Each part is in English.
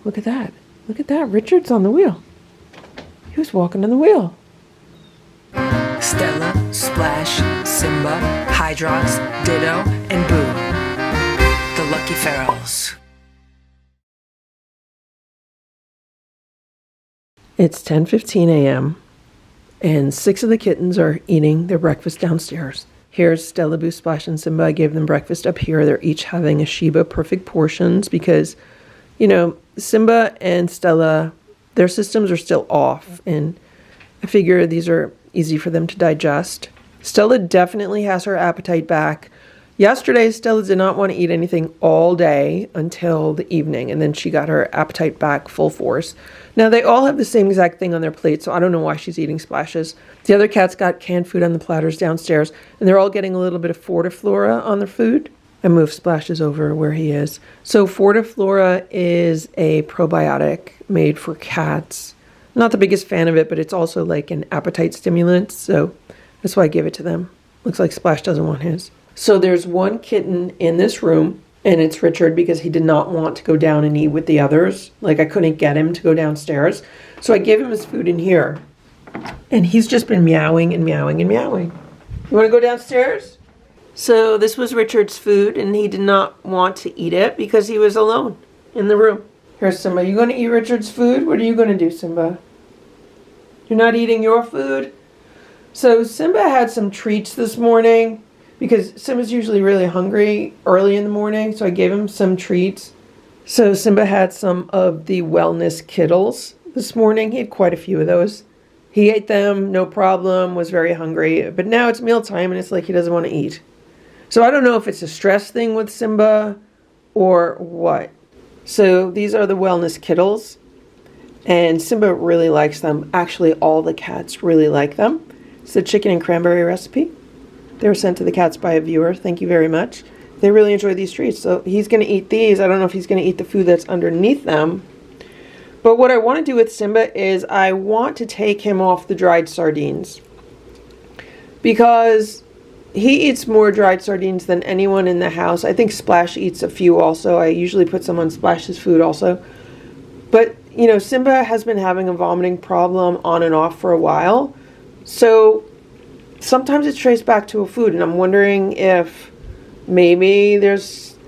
Look at that. Look at that. Richard's on the wheel. He was walking on the wheel. Stella, Splash, Simba, Hydrox, Ditto, and Boo. The Lucky Ferals. It's 10:15 a.m. and 6 of the kittens are eating their breakfast downstairs. Here's Stella, Boo, Splash, and Simba. I gave them breakfast up here. They're each having a Sheba perfect portions because, you know, Simba and Stella, their systems are still off, and I figure these are easy for them to digest. Stella definitely has her appetite back. Yesterday, Stella did not want to eat anything all day until the evening, and then she got her appetite back full force. Now, they all have the same exact thing on their plate, so I don't know why she's eating Splashes. The other cats got canned food on the platters downstairs, and they're all getting a little bit of Fortiflora on their food. I moved Splashes over where he is. So Fortiflora is a probiotic made for cats. Not the biggest fan of it, but it's also like an appetite stimulant, so that's why I give it to them. Looks like Splash doesn't want his. So there's one kitten in this room, and it's Richard because he did not want to go down and eat with the others. Like, I couldn't get him to go downstairs. So I gave him his food in here. And he's just been meowing and meowing and meowing. You want to go downstairs? So this was Richard's food, and he did not want to eat it because he was alone in the room. Here's Simba. You going to eat Richard's food? What are you going to do, Simba? You're not eating your food? So Simba had some treats this morning because Simba's usually really hungry early in the morning, so I gave him some treats. So Simba had some of the wellness Kittles this morning. He had quite a few of those. He ate them, no problem, was very hungry. But now it's mealtime and it's like he doesn't want to eat. So I don't know if it's a stress thing with Simba or what. So these are the wellness Kittles. And Simba really likes them. Actually, all the cats really like them. It's the chicken and cranberry recipe. They were sent to the cats by a viewer. Thank you very much. They really enjoy these treats. So he's going to eat these. I don't know if he's going to eat the food that's underneath them. But what I want to do with Simba is I want to take him off the dried sardines. Because he eats more dried sardines than anyone in the house. I think Splash eats a few also. I usually put some on Splash's food also. But, you know, Simba has been having a vomiting problem on and off for a while. So sometimes it's traced back to a food, and I'm wondering if maybe it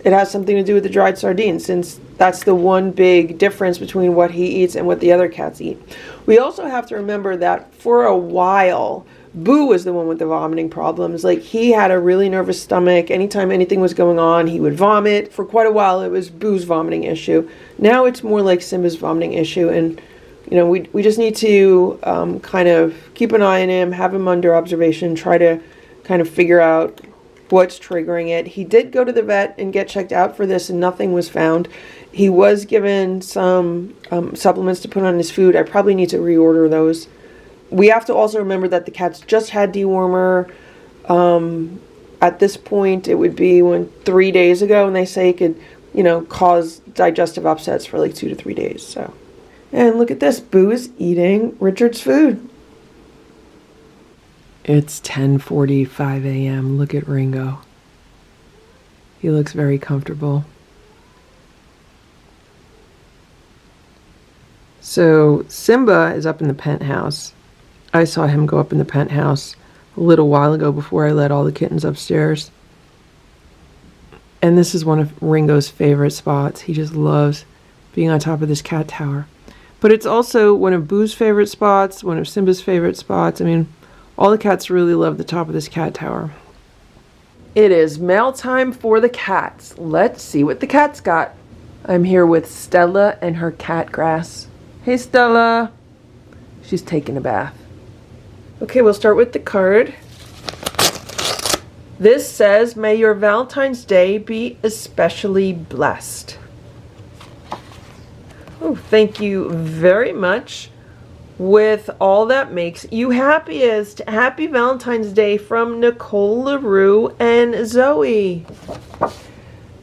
has something to do with the dried sardines, since that's the one big difference between what he eats and what the other cats eat. We also have to remember that for a while, Boo was the one with the vomiting problems. Like, he had a really nervous stomach. Anytime anything was going on, he would vomit. For quite a while, it was Boo's vomiting issue. Now it's more like Simba's vomiting issue, and you know, we just need to kind of keep an eye on him, have him under observation, try to kind of figure out what's triggering it. He did go to the vet and get checked out for this, and nothing was found. He was given some supplements to put on his food. I probably need to reorder those. We have to also remember that the cats just had dewormer. At this point, it would be 3 days ago, and they say it could, you know, cause digestive upsets for like 2 to 3 days. So. And look at this. Boo is eating Richard's food. It's 10:45 a.m. Look at Ringo. He looks very comfortable. So Simba is up in the penthouse. I saw him go up in the penthouse a little while ago before I let all the kittens upstairs. And this is one of Ringo's favorite spots. He just loves being on top of this cat tower. But it's also one of Boo's favorite spots, one of Simba's favorite spots. I mean, all the cats really love the top of this cat tower. It is mail time for the cats. Let's see what the cats got. I'm here with Stella and her cat grass. Hey, Stella. She's taking a bath. Okay, we'll start with the card. This says, may your Valentine's Day be especially blessed. Oh, thank you very much. With all that makes you happiest. Happy Valentine's Day from Nicole LaRue and Zoe.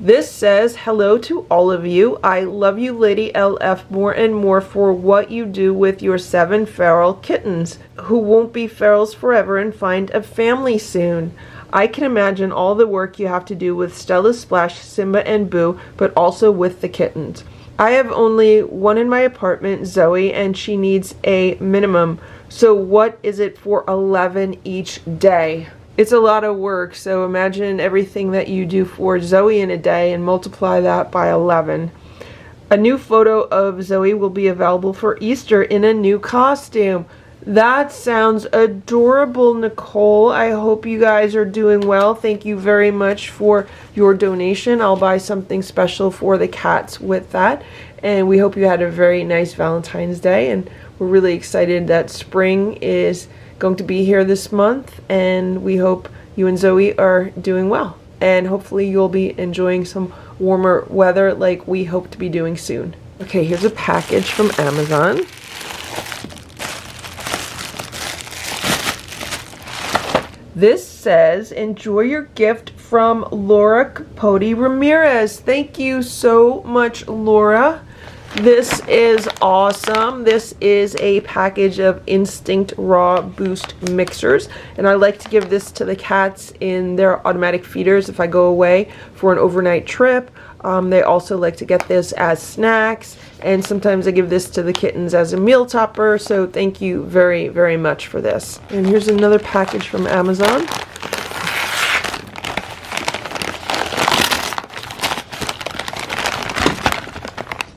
This says, hello to all of you. I love you, Lady LF, more and more for what you do with your 7 feral kittens who won't be ferals forever and find a family soon. I can imagine all the work you have to do with Stella, Splash, Simba, and Boo, but also with the kittens. I have only one in my apartment, Zoe, and she needs a minimum. So what is it for 11 each day? It's a lot of work, so imagine everything that you do for Zoe in a day and multiply that by 11. A new photo of Zoe will be available for Easter in a new costume. That sounds adorable, Nicole. I hope you guys are doing well. Thank you very much for your donation. I'll buy something special for the cats with that. And we hope you had a very nice Valentine's Day. And we're really excited that spring is going to be here this month. And we hope you and Zoe are doing well. And hopefully you'll be enjoying some warmer weather like we hope to be doing soon. Okay, here's a package from Amazon. This says, enjoy your gift from Laura Capote Ramirez. Thank you so much, Laura. This is awesome. This is a package of Instinct Raw Boost mixers, and I like to give this to the cats in their automatic feeders if I go away for an overnight trip. They also like to get this as snacks, and sometimes I give this to the kittens as a meal topper, so thank you very, very much for this. And here's another package from Amazon.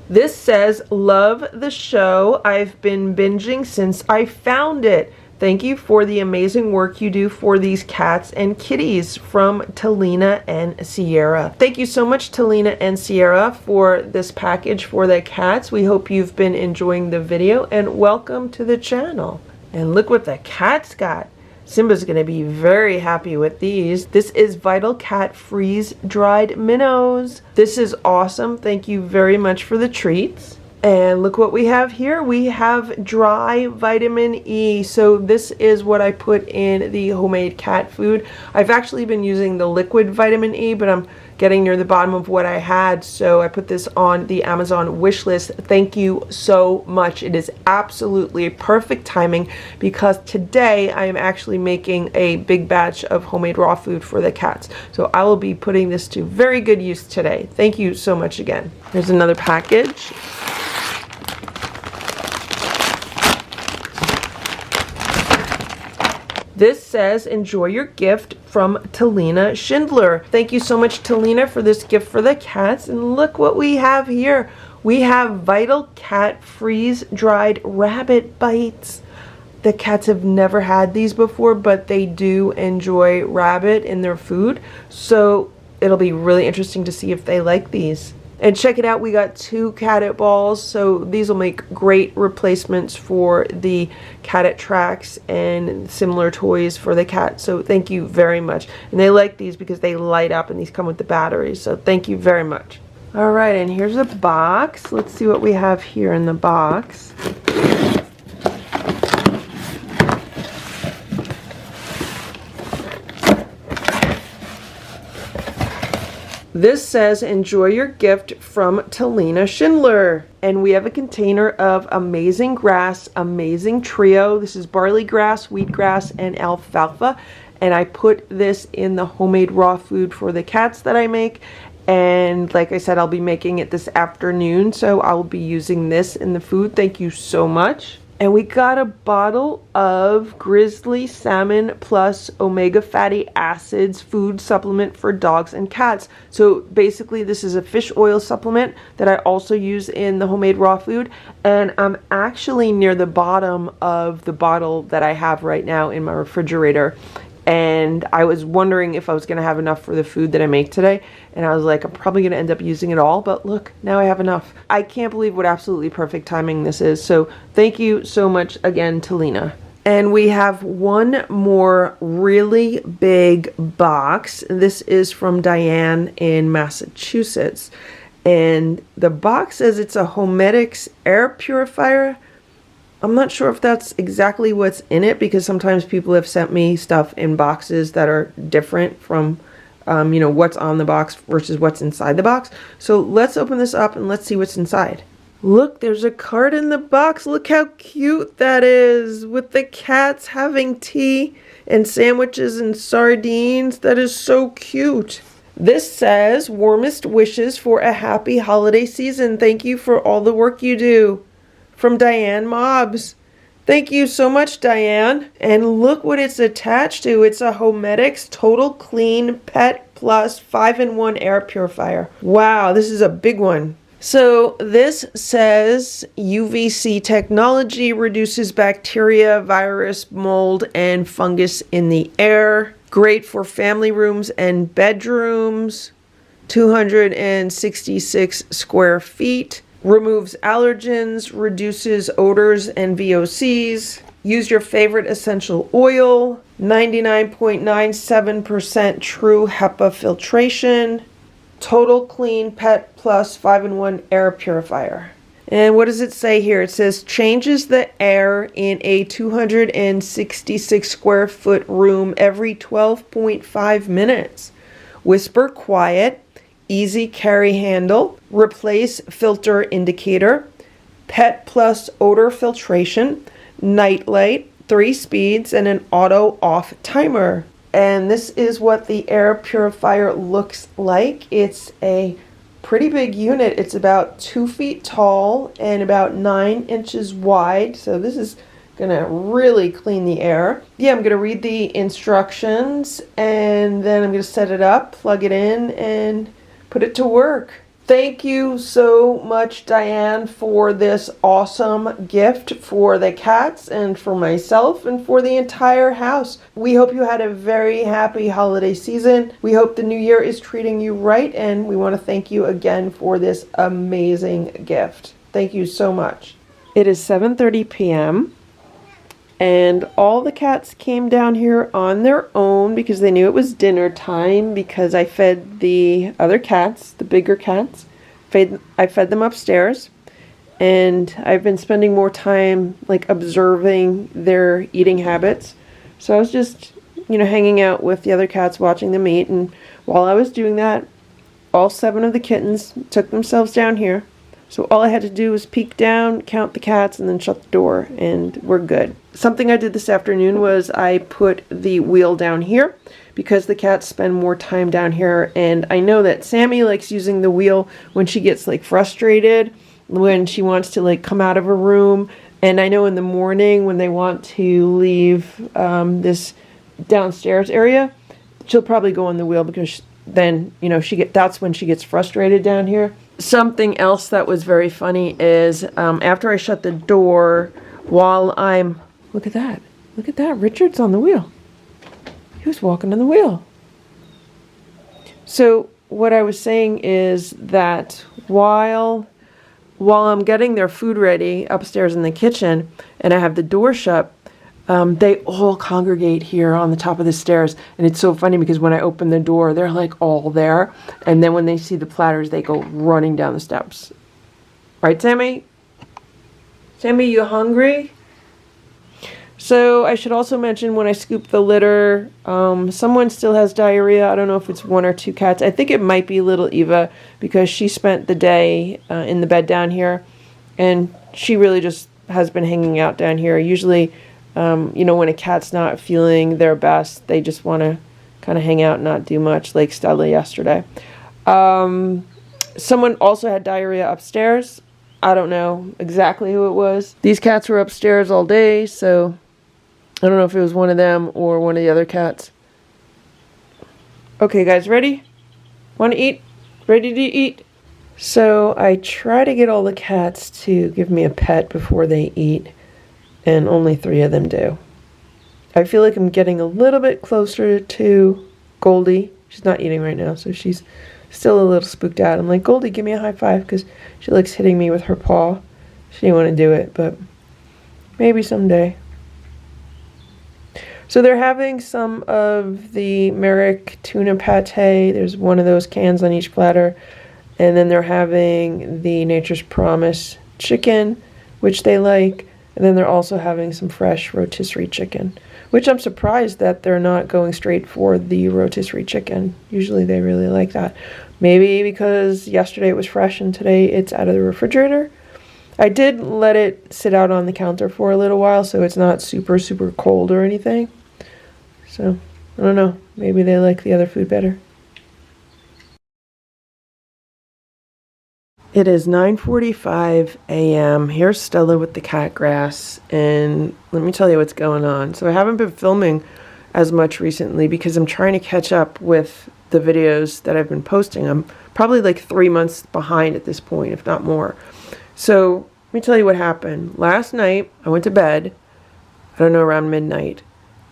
This says, love the show. I've been binging since I found it. Thank you for the amazing work you do for these cats and kitties, from Talina and Sierra. Thank you so much, Talina and Sierra, for this package for the cats. We hope you've been enjoying the video, and welcome to the channel. And look what the cats got. Simba's going to be very happy with these. This is Vital Cat freeze-dried minnows. This is awesome. Thank you very much for the treats. And look what we have here. We have dry vitamin E. So this is what I put in the homemade cat food. I've actually been using the liquid vitamin E, but I'm getting near the bottom of what I had, so I put this on the Amazon wish list. Thank you so much. It is absolutely perfect timing because today I am actually making a big batch of homemade raw food for the cats. So I will be putting this to very good use today. Thank you so much again. Here's another package. This says, enjoy your gift from Talina Schindler. Thank you so much, Talina, for this gift for the cats. And look what we have here. We have Vital Cat freeze-dried rabbit bites. The cats have never had these before, but they do enjoy rabbit in their food. So it'll be really interesting to see if they like these. And check it out, we got 2 cat balls, so these will make great replacements for the cat tracks and similar toys for the cat. So thank you very much. And they like these because they light up, and these come with the batteries. So thank you very much. All right, and here's a box. Let's see what we have here in the box. This says, enjoy your gift from Talina Schindler. And we have a container of Amazing Grass, Amazing Trio. This is barley grass, wheatgrass, and alfalfa. And I put this in the homemade raw food for the cats that I make. And like I said, I'll be making it this afternoon, so I will be using this in the food. Thank you so much. And we got a bottle of Grizzly Salmon Plus Omega Fatty Acids food supplement for dogs and cats. So basically this is a fish oil supplement that I also use in the homemade raw food. And I'm actually near the bottom of the bottle that I have right now in my refrigerator. And I was wondering if I was going to have enough for the food that I make today. And I was like, I'm probably going to end up using it all. But look, now I have enough. I can't believe what absolutely perfect timing this is. So thank you so much again, Talina. And we have one more really big box. This is from Diane in Massachusetts. And the box says it's a Homedics air purifier. I'm not sure if that's exactly what's in it, because sometimes people have sent me stuff in boxes that are different from, you know, what's on the box versus what's inside the box. So let's open this up and let's see what's inside. Look, there's a card in the box. Look how cute that is, with the cats having tea and sandwiches and sardines. That is so cute. This says, warmest wishes for a happy holiday season. Thank you for all the work you do. From Diane Mobbs. Thank you so much, Diane. And look what it's attached to. It's a Homedics Total Clean Pet Plus 5-in-1 air purifier. Wow, this is a big one. So this says UVC technology reduces bacteria, virus, mold, and fungus in the air. Great for family rooms and bedrooms. 266 square feet. Removes allergens, reduces odors and VOCs. Use your favorite essential oil. 99.97% true HEPA filtration. Total Clean Pet Plus 5-in-1 air purifier. And what does it say here? It says changes the air in a 266 square foot room every 12.5 minutes. Whisper quiet, easy carry handle, replace filter indicator, Pet Plus odor filtration, night light, 3 speeds, and an auto off timer. And this is what the air purifier looks like. It's a pretty big unit. It's about 2 feet tall and about 9 inches wide. So this is gonna really clean the air. Yeah, I'm gonna read the instructions and then I'm gonna set it up, plug it in, and put it to work. Thank you so much, Diane, for this awesome gift for the cats and for myself and for the entire house. We hope you had a very happy holiday season. We hope the new year is treating you right, and we want to thank you again for this amazing gift. Thank you so much. It is 7:30 p.m. and all the cats came down here on their own because they knew it was dinner time, because I fed the other cats, the bigger cats. I fed them upstairs, and I've been spending more time like observing their eating habits. So I was just, hanging out with the other cats, watching them eat, and while I was doing that, all 7 of the kittens took themselves down here. So all I had to do was peek down, count the cats, and then shut the door, and we're good. Something I did this afternoon was I put the wheel down here because the cats spend more time down here, and I know that Sammy likes using the wheel when she gets frustrated, when she wants to come out of a room, and I know in the morning when they want to leave this downstairs area, she'll probably go on the wheel because then that's when she gets frustrated down here. Something else that was very funny is after I shut the door, while I'm... Look at that. Richard's on the wheel. He was walking on the wheel. So what I was saying is that while I'm getting their food ready upstairs in the kitchen and I have the door shut, they all congregate here on the top of the stairs. And it's so funny because when I open the door, they're all there. And then when they see the platters, they go running down the steps. Right, Sammy? Sammy, you hungry? So I should also mention when I scoop the litter, someone still has diarrhea. I don't know if it's 1 or 2 cats. I think it might be little Eva because she spent the day in the bed down here. And she really just has been hanging out down here. Usually... when a cat's not feeling their best, they just want to kind of hang out and not do much, like Stella yesterday. Someone also had diarrhea upstairs. I don't know exactly who it was. These cats were upstairs all day, so I don't know if it was one of them or one of the other cats. Okay, guys, ready? Want to eat? Ready to eat? So I try to get all the cats to give me a pet before they eat, and only 3 of them do. I feel like I'm getting a little bit closer to Goldie. She's not eating right now, so she's still a little spooked out. I'm like, Goldie, give me a high five, because she likes hitting me with her paw. She didn't want to do it, but maybe someday. So they're having some of the Merrick tuna pate. There's one of those cans on each platter. And then they're having the Nature's Promise chicken, which they like. And then they're also having some fresh rotisserie chicken, which I'm surprised that they're not going straight for the rotisserie chicken. Usually they really like that. Maybe because yesterday it was fresh and today it's out of the refrigerator. I did let it sit out on the counter for a little while, so it's not super, super cold or anything. So, I don't know. Maybe they like the other food better. It is 9:45 a.m. Here's Stella with the cat grass, and let me tell you what's going on. So I haven't been filming as much recently because I'm trying to catch up with the videos that I've been posting. I'm probably like 3 months behind at this point, if not more. So let me tell you what happened. Last night, I went to bed, I don't know, around midnight.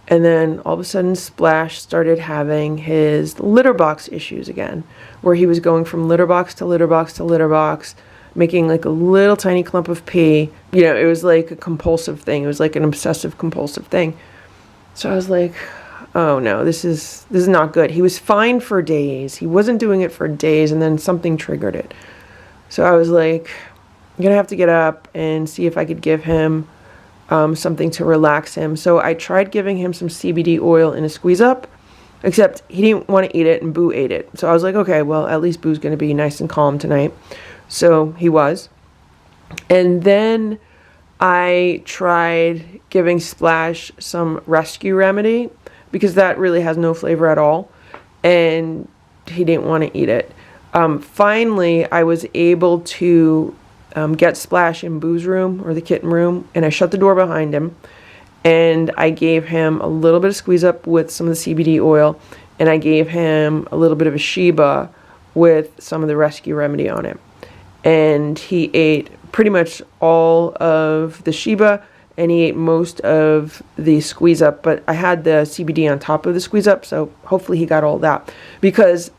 And then all of a sudden, Splash started having his litter box issues again, where he was going from litter box to litter box to litter box, making like a little tiny clump of pee. You know, it was like a compulsive thing. It was like an obsessive compulsive thing. So I was like, oh no, this is not good. He was fine for days. He wasn't doing it for days, and then something triggered it. So I was like, I'm gonna have to get up and see if I could give him something to relax him. So I tried giving him some CBD oil in a squeeze up, except he didn't want to eat it and Boo ate it. So I was like, okay, well, at least Boo's going to be nice and calm tonight. So he was. And then I tried giving Splash some rescue remedy because that really has no flavor at all. And he didn't want to eat it. Finally, I was able to get Splash in Boo's room, or the kitten room, and I shut the door behind him, and I gave him a little bit of squeeze up with some of the CBD oil, and I gave him a little bit of a Sheba with some of the rescue remedy on it. And he ate pretty much all of the Sheba, and he ate most of the squeeze up, but I had the CBD on top of the squeeze up, so hopefully he got all that, because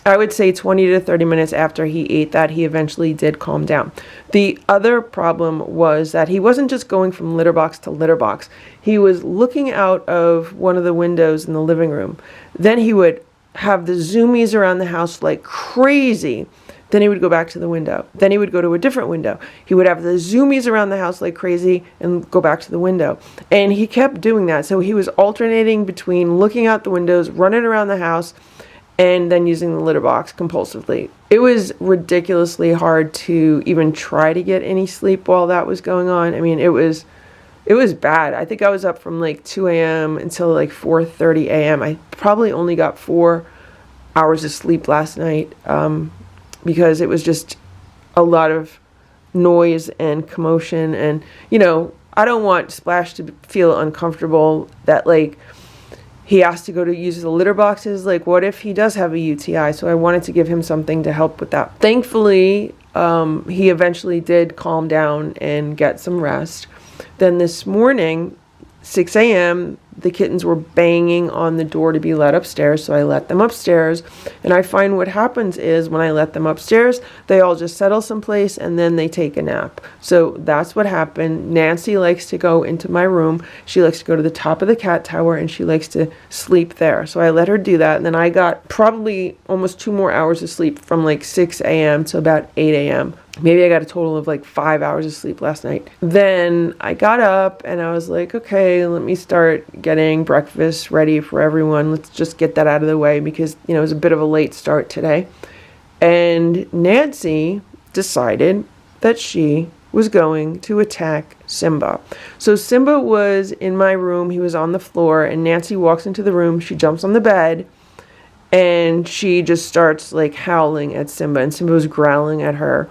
I would say 20 to 30 minutes after he ate that, he eventually did calm down. The other problem was that he wasn't just going from litter box to litter box. He was looking out of one of the windows in the living room. Then he would have the zoomies around the house like crazy. Then he would go back to the window. Then he would go to a different window. He would have the zoomies around the house like crazy and go back to the window. And he kept doing that. So he was alternating between looking out the windows, running around the house, and then using the litter box compulsively. It was ridiculously hard to even try to get any sleep while that was going on. I mean, it was bad. I think I was up from like 2 a.m. until like 4:30 a.m. I probably only got 4 hours of sleep last night because it was just a lot of noise and commotion. And, you know, I don't want Splash to feel uncomfortable that like he has to go to use the litter boxes. Like, what if he does have a UTI? So I wanted to give him something to help with that. Thankfully, he eventually did calm down and get some rest. Then this morning, 6 a.m., the kittens were banging on the door to be let upstairs, so I let them upstairs. And I find what happens is when I let them upstairs, they all just settle someplace and then they take a nap. So that's what happened. Nancy likes to go into my room. She likes to go to the top of the cat tower and she likes to sleep there. So I let her do that. And then I got probably almost 2 more hours of sleep from like 6 a.m. to about 8 a.m. Maybe I got a total of like 5 hours of sleep last night. Then I got up and I was like, okay, let me start getting breakfast ready for everyone. Let's just get that out of the way because, you know, it was a bit of a late start today. And Nancy decided that she was going to attack Simba. So Simba was in my room. He was on the floor and Nancy walks into the room. She jumps on the bed and she just starts like howling at Simba, and Simba was growling at her.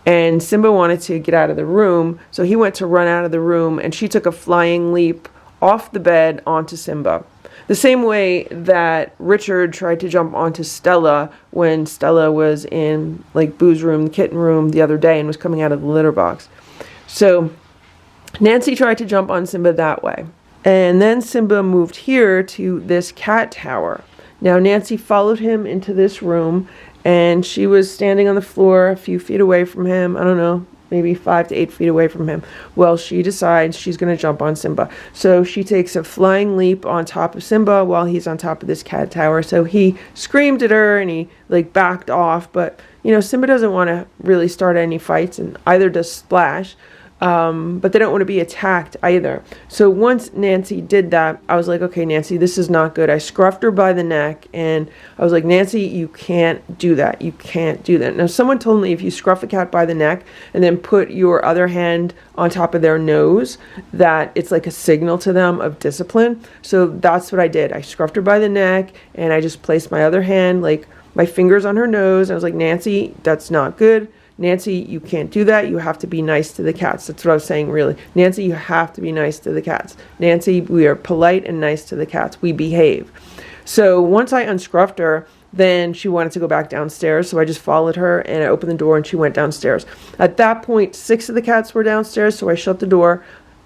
And Simba wanted to get out of the room, so he went to run out of the room, and she took a flying leap off the bed onto Simba. The same way that Richard tried to jump onto Stella when Stella was in like Boo's room, the kitten room, the other day and was coming out of the litter box. So Nancy tried to jump on Simba that way. And then Simba moved here to this cat tower. Now Nancy followed him into this room and she was standing on the floor a few feet away from him. I don't know, maybe 5 to 8 feet away from him. Well, she decides she's going to jump on Simba. So she takes a flying leap on top of Simba while he's on top of this cat tower. So he screamed at her and he like backed off. But, you know, Simba doesn't want to really start any fights, and either does Splash. But they don't want to be attacked either. So once Nancy did that, I was like, okay, Nancy, this is not good. I scruffed her by the neck and I was like, Nancy, you can't do that. You can't do that. Now, someone told me if you scruff a cat by the neck and then put your other hand on top of their nose, that it's like a signal to them of discipline. So that's what I did. I scruffed her by the neck and I just placed my other hand, like my fingers on her nose. I was like, Nancy, that's not good. Nancy, you can't do that. You have to be nice to the cats. That's what I was saying, really. Nancy, you have to be nice to the cats. Nancy, we are polite and nice to the cats. We behave. So once I unscruffed her, then she wanted to go back downstairs. So I just followed her and I opened the door and she went downstairs. At that point, 6 of the cats were downstairs. So I shut the door.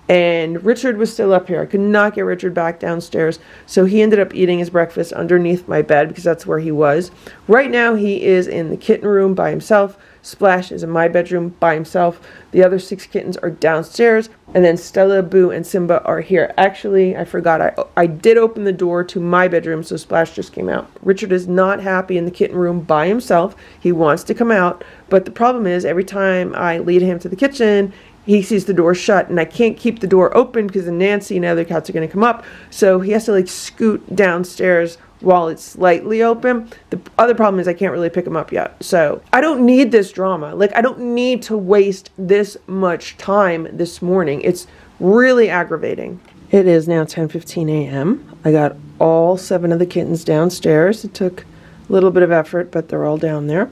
And Richard was still up here. I could not get Richard back downstairs. So he ended up eating his breakfast underneath my bed because that's where he was. Right now he is in the kitten room by himself. Splash is in my bedroom by himself. The other 6 kittens are downstairs. And then Stella, Boo, and Simba are here. Actually, I forgot. I did open the door to my bedroom, so Splash just came out. Richard is not happy in the kitten room by himself. He wants to come out. But the problem is, every time I lead him to the kitchen, he sees the door shut, and I can't keep the door open because then Nancy and other cats are going to come up. So he has to like scoot downstairs while it's slightly open. The other problem is I can't really pick him up yet. So I don't need this drama. Like, I don't need to waste this much time this morning. It's really aggravating. It is now 10:15 a.m. I got all 7 of the kittens downstairs. It took a little bit of effort, but they're all down there.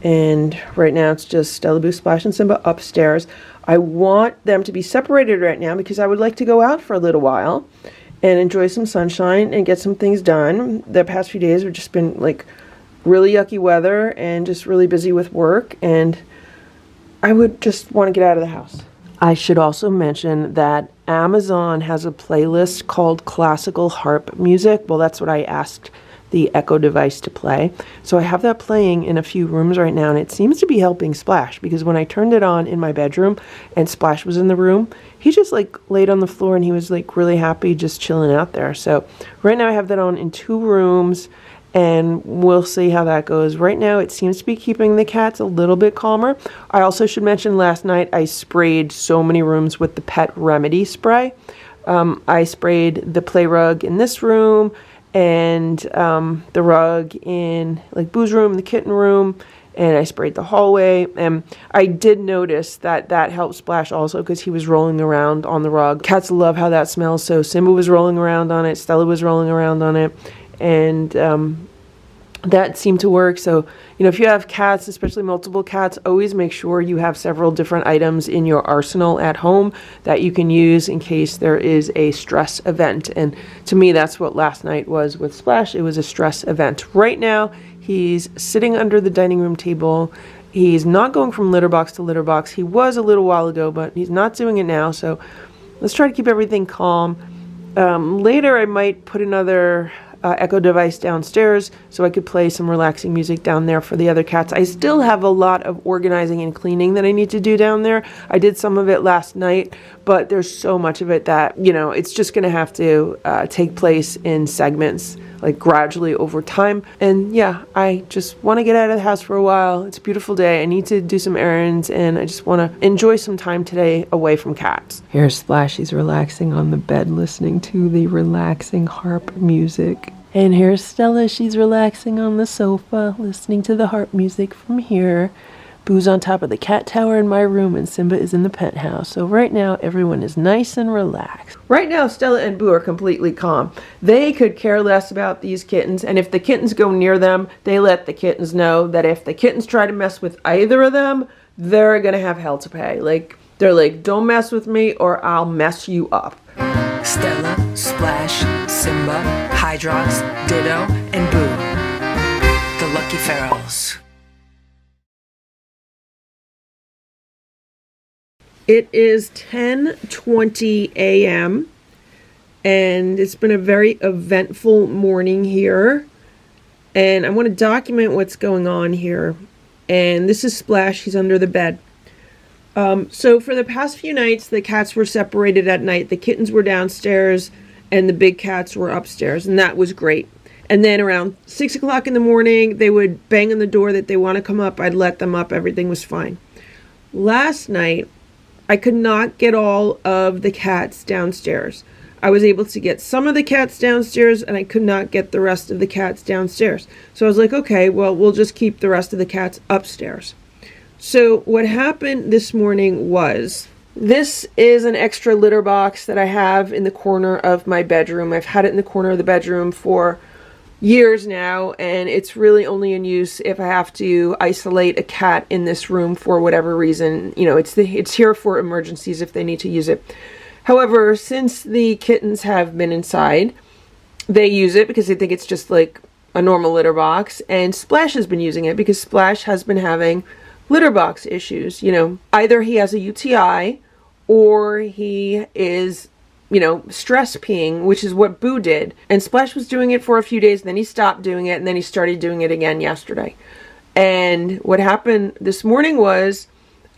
And right now it's just Stella, Boo, Splash, and Simba upstairs. I want them to be separated right now because I would like to go out for a little while and enjoy some sunshine and get some things done. The past few days have just been like really yucky weather and just really busy with work, and I would just want to get out of the house. I should also mention that Amazon has a playlist called Classical Harp Music. Well, that's what I asked the Echo device to play. So I have that playing in a few rooms right now, and it seems to be helping Splash because when I turned it on in my bedroom and Splash was in the room, he just like laid on the floor and he was like really happy just chilling out there. So right now I have that on in 2 rooms and we'll see how that goes. Right now it seems to be keeping the cats a little bit calmer. I also should mention last night I sprayed so many rooms with the Pet Remedy spray. I sprayed the play rug in this room and the rug in like Boo's room, the kitten room, and I sprayed the hallway. And I did notice that that helped Splash also because he was rolling around on the rug. Cats love how that smells, so Simba was rolling around on it, Stella was rolling around on it, and that seemed to work. So, you know, if you have cats, especially multiple cats, always make sure you have several different items in your arsenal at home that you can use in case there is a stress event. And to me, that's what last night was with Splash. It was a stress event. Right now, he's sitting under the dining room table. He's not going from litter box to litter box. He was a little while ago, but he's not doing it now. So let's try to keep everything calm. Later, I might put another Echo device downstairs so I could play some relaxing music down there for the other cats. I still have a lot of organizing and cleaning that I need to do down there. I did some of it last night, but there's so much of it that, you know, it's just going to have to take place in segments, like gradually over time. And yeah, I just want to get out of the house for a while. It's a beautiful day. I need to do some errands and I just want to enjoy some time today away from cats. Here's Splash. He's relaxing on the bed listening to the relaxing harp music. And here's Stella. She's relaxing on the sofa listening to the harp music from here. Boo's on top of the cat tower in my room and Simba is in the penthouse. So right now everyone is nice and relaxed. Right now Stella and Boo are completely calm. They could care less about these kittens, and if the kittens go near them, they let the kittens know that if the kittens try to mess with either of them, they're gonna have hell to pay. Like, they're like, don't mess with me or I'll mess you up. Stella, Splash, Simba, Hydrox, Ditto, and Boo. The Lucky Ferals. It is 10:20 a.m. and it's been a very eventful morning here. And I want to document what's going on here. And this is Splash. He's under the bed. So for the past few nights, the cats were separated at night. The kittens were downstairs and the big cats were upstairs, and that was great. And then around 6 o'clock in the morning, they would bang on the door that they want to come up. I'd let them up. Everything was fine. Last night, I could not get all of the cats downstairs. I was able to get some of the cats downstairs, and I could not get the rest of the cats downstairs. So I was like, okay, well, we'll just keep the rest of the cats upstairs. So what happened this morning was, this is an extra litter box that I have in the corner of my bedroom. I've had it in the corner of the bedroom for years now, and it's really only in use if I have to isolate a cat in this room for whatever reason. You know, it's here for emergencies if they need to use it. However, since the kittens have been inside, they use it because they think it's just like a normal litter box, and Splash has been using it because Splash has been having litter box issues. You know, either he has a UTI or he is, you know, stress peeing, which is what Boo did. And Splash was doing it for a few days, and then he stopped doing it, and then he started doing it again yesterday. And what happened this morning was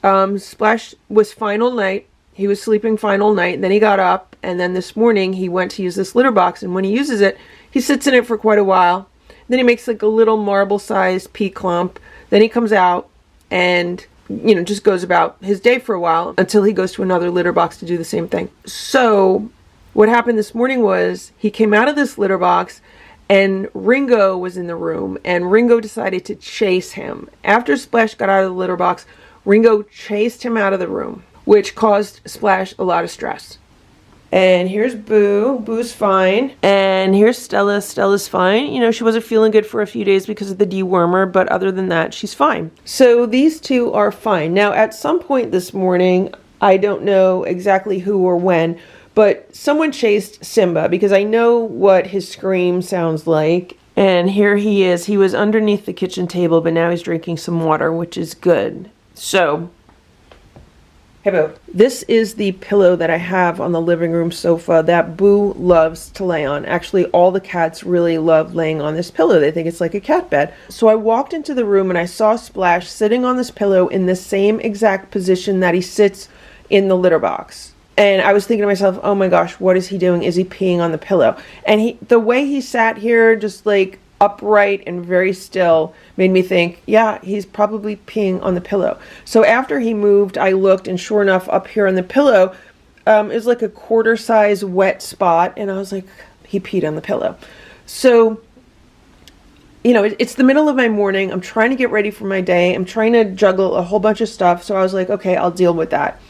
Splash was fine all night. He was sleeping fine all night, and then he got up, and then this morning he went to use this litter box, and when he uses it, he sits in it for quite a while. Then he makes like a little marble-sized pee clump. Then he comes out and, you know, just goes about his day for a while until he goes to another litter box to do the same thing. So what happened this morning was he came out of this litter box and Ringo was in the room, and Ringo decided to chase him. After Splash got out of the litter box, Ringo chased him out of the room, which caused Splash a lot of stress. And here's Boo. Boo's fine. And here's Stella. Stella's fine. You know, she wasn't feeling good for a few days because of the dewormer, but other than that, she's fine. So these two are fine. Now, at some point this morning, I don't know exactly who or when, but someone chased Simba because I know what his scream sounds like. And here he is. He was underneath the kitchen table, but now he's drinking some water, which is good. So, hey Boo. This is the pillow that I have on the living room sofa that Boo loves to lay on. Actually, all the cats really love laying on this pillow. They think it's like a cat bed. So I walked into the room and I saw Splash sitting on this pillow in the same exact position that he sits in the litter box. And I was thinking to myself, oh my gosh, what is he doing? Is he peeing on the pillow? And the way he sat here, just like upright and very still, made me think, yeah, he's probably peeing on the pillow. So after he moved, I looked, and sure enough, up here on the pillow is like a quarter-size wet spot, and I was like, he peed on the pillow. So, you know, it's the middle of my morning. I'm trying to get ready for my day. I'm trying to juggle a whole bunch of stuff, so I was like, okay, I'll deal with that.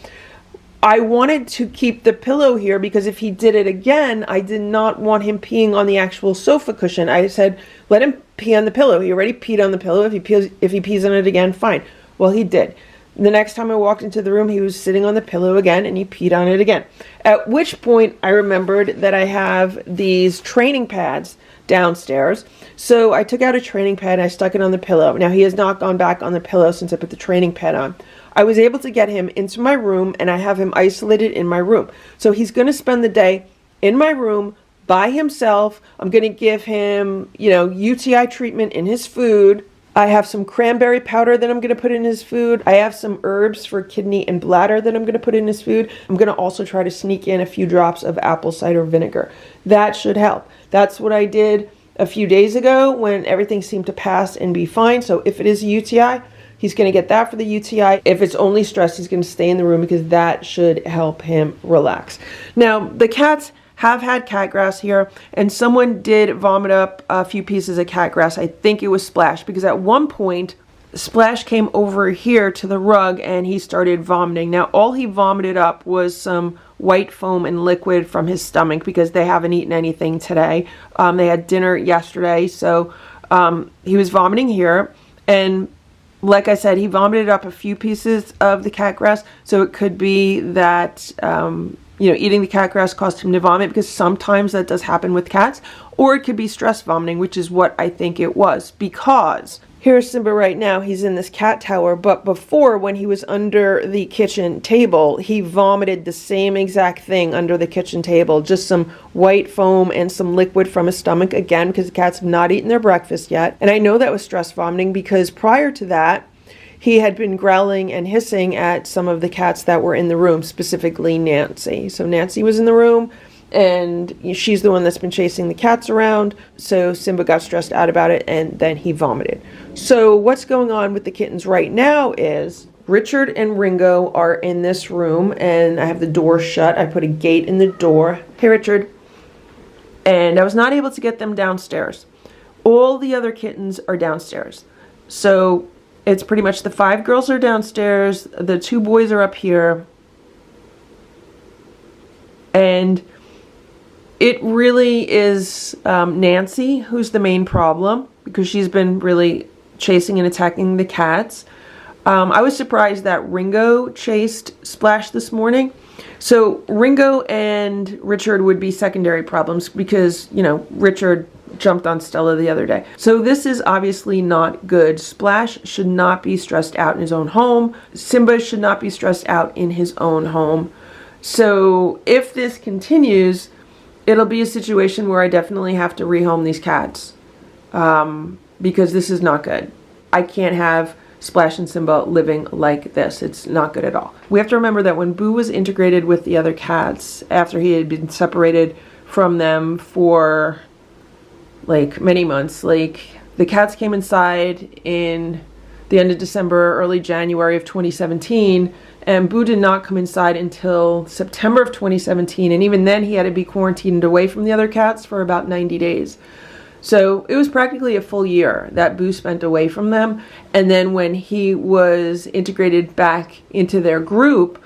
I wanted to keep the pillow here because if he did it again, I did not want him peeing on the actual sofa cushion. I said, let him pee on the pillow. He already peed on the pillow. If he pees on it again, fine. Well, he did. The next time I walked into the room, he was sitting on the pillow again, and he peed on it again. At which point, I remembered that I have these training pads downstairs. So I took out a training pad and I stuck it on the pillow. Now, he has not gone back on the pillow since I put the training pad on. I was able to get him into my room, and I have him isolated in my room. So he's going to spend the day in my room by himself. I'm going to give him, you know, UTI treatment in his food. I have some cranberry powder that I'm going to put in his food. I have some herbs for kidney and bladder that I'm going to put in his food. I'm going to also try to sneak in a few drops of apple cider vinegar. That should help. That's what I did a few days ago when everything seemed to pass and be fine. So if it is a UTI, he's going to get that for the UTI. If it's only stress, he's going to stay in the room because that should help him relax. Now, the cats have had cat grass here, and someone did vomit up a few pieces of cat grass. I think it was Splash, because at one point, Splash came over here to the rug and he started vomiting. Now, all he vomited up was some white foam and liquid from his stomach because they haven't eaten anything today. They had dinner yesterday, so he was vomiting here. And like I said, he vomited up a few pieces of the cat grass, so it could be that you know, eating the cat grass caused him to vomit, because sometimes that does happen with cats, or it could be stress vomiting, which is what I think it was. Because here's Simba right now, he's in this cat tower, but before, when he was under the kitchen table, he vomited the same exact thing under the kitchen table, just some white foam and some liquid from his stomach, again, because the cats have not eaten their breakfast yet. And I know that was stress vomiting because prior to that, he had been growling and hissing at some of the cats that were in the room, specifically Nancy. So Nancy was in the room, and she's the one that's been chasing the cats around. So Simba got stressed out about it, and then he vomited. So what's going on with the kittens right now is Richard and Ringo are in this room, and I have the door shut. I put a gate in the door. Hey, Richard. And I was not able to get them downstairs. All the other kittens are downstairs. So it's pretty much the 5 girls are downstairs, the 2 boys are up here, and it really is Nancy who's the main problem, because she's been really chasing and attacking the cats. I was surprised that Ringo chased Splash this morning. So Ringo and Richard would be secondary problems because, you know, Richard jumped on Stella the other day. So this is obviously not good. Splash should not be stressed out in his own home. Simba should not be stressed out in his own home. So if this continues, it'll be a situation where I definitely have to rehome these cats, because this is not good. I can't have Splash and Simba living like this. It's not good at all. We have to remember that when Boo was integrated with the other cats, after he had been separated from them for like many months, like the cats came inside in the end of December, early January of 2017, and Boo did not come inside until September of 2017, and even then he had to be quarantined away from the other cats for about 90 days. So it was practically a full year that Boo spent away from them. And then when he was integrated back into their group,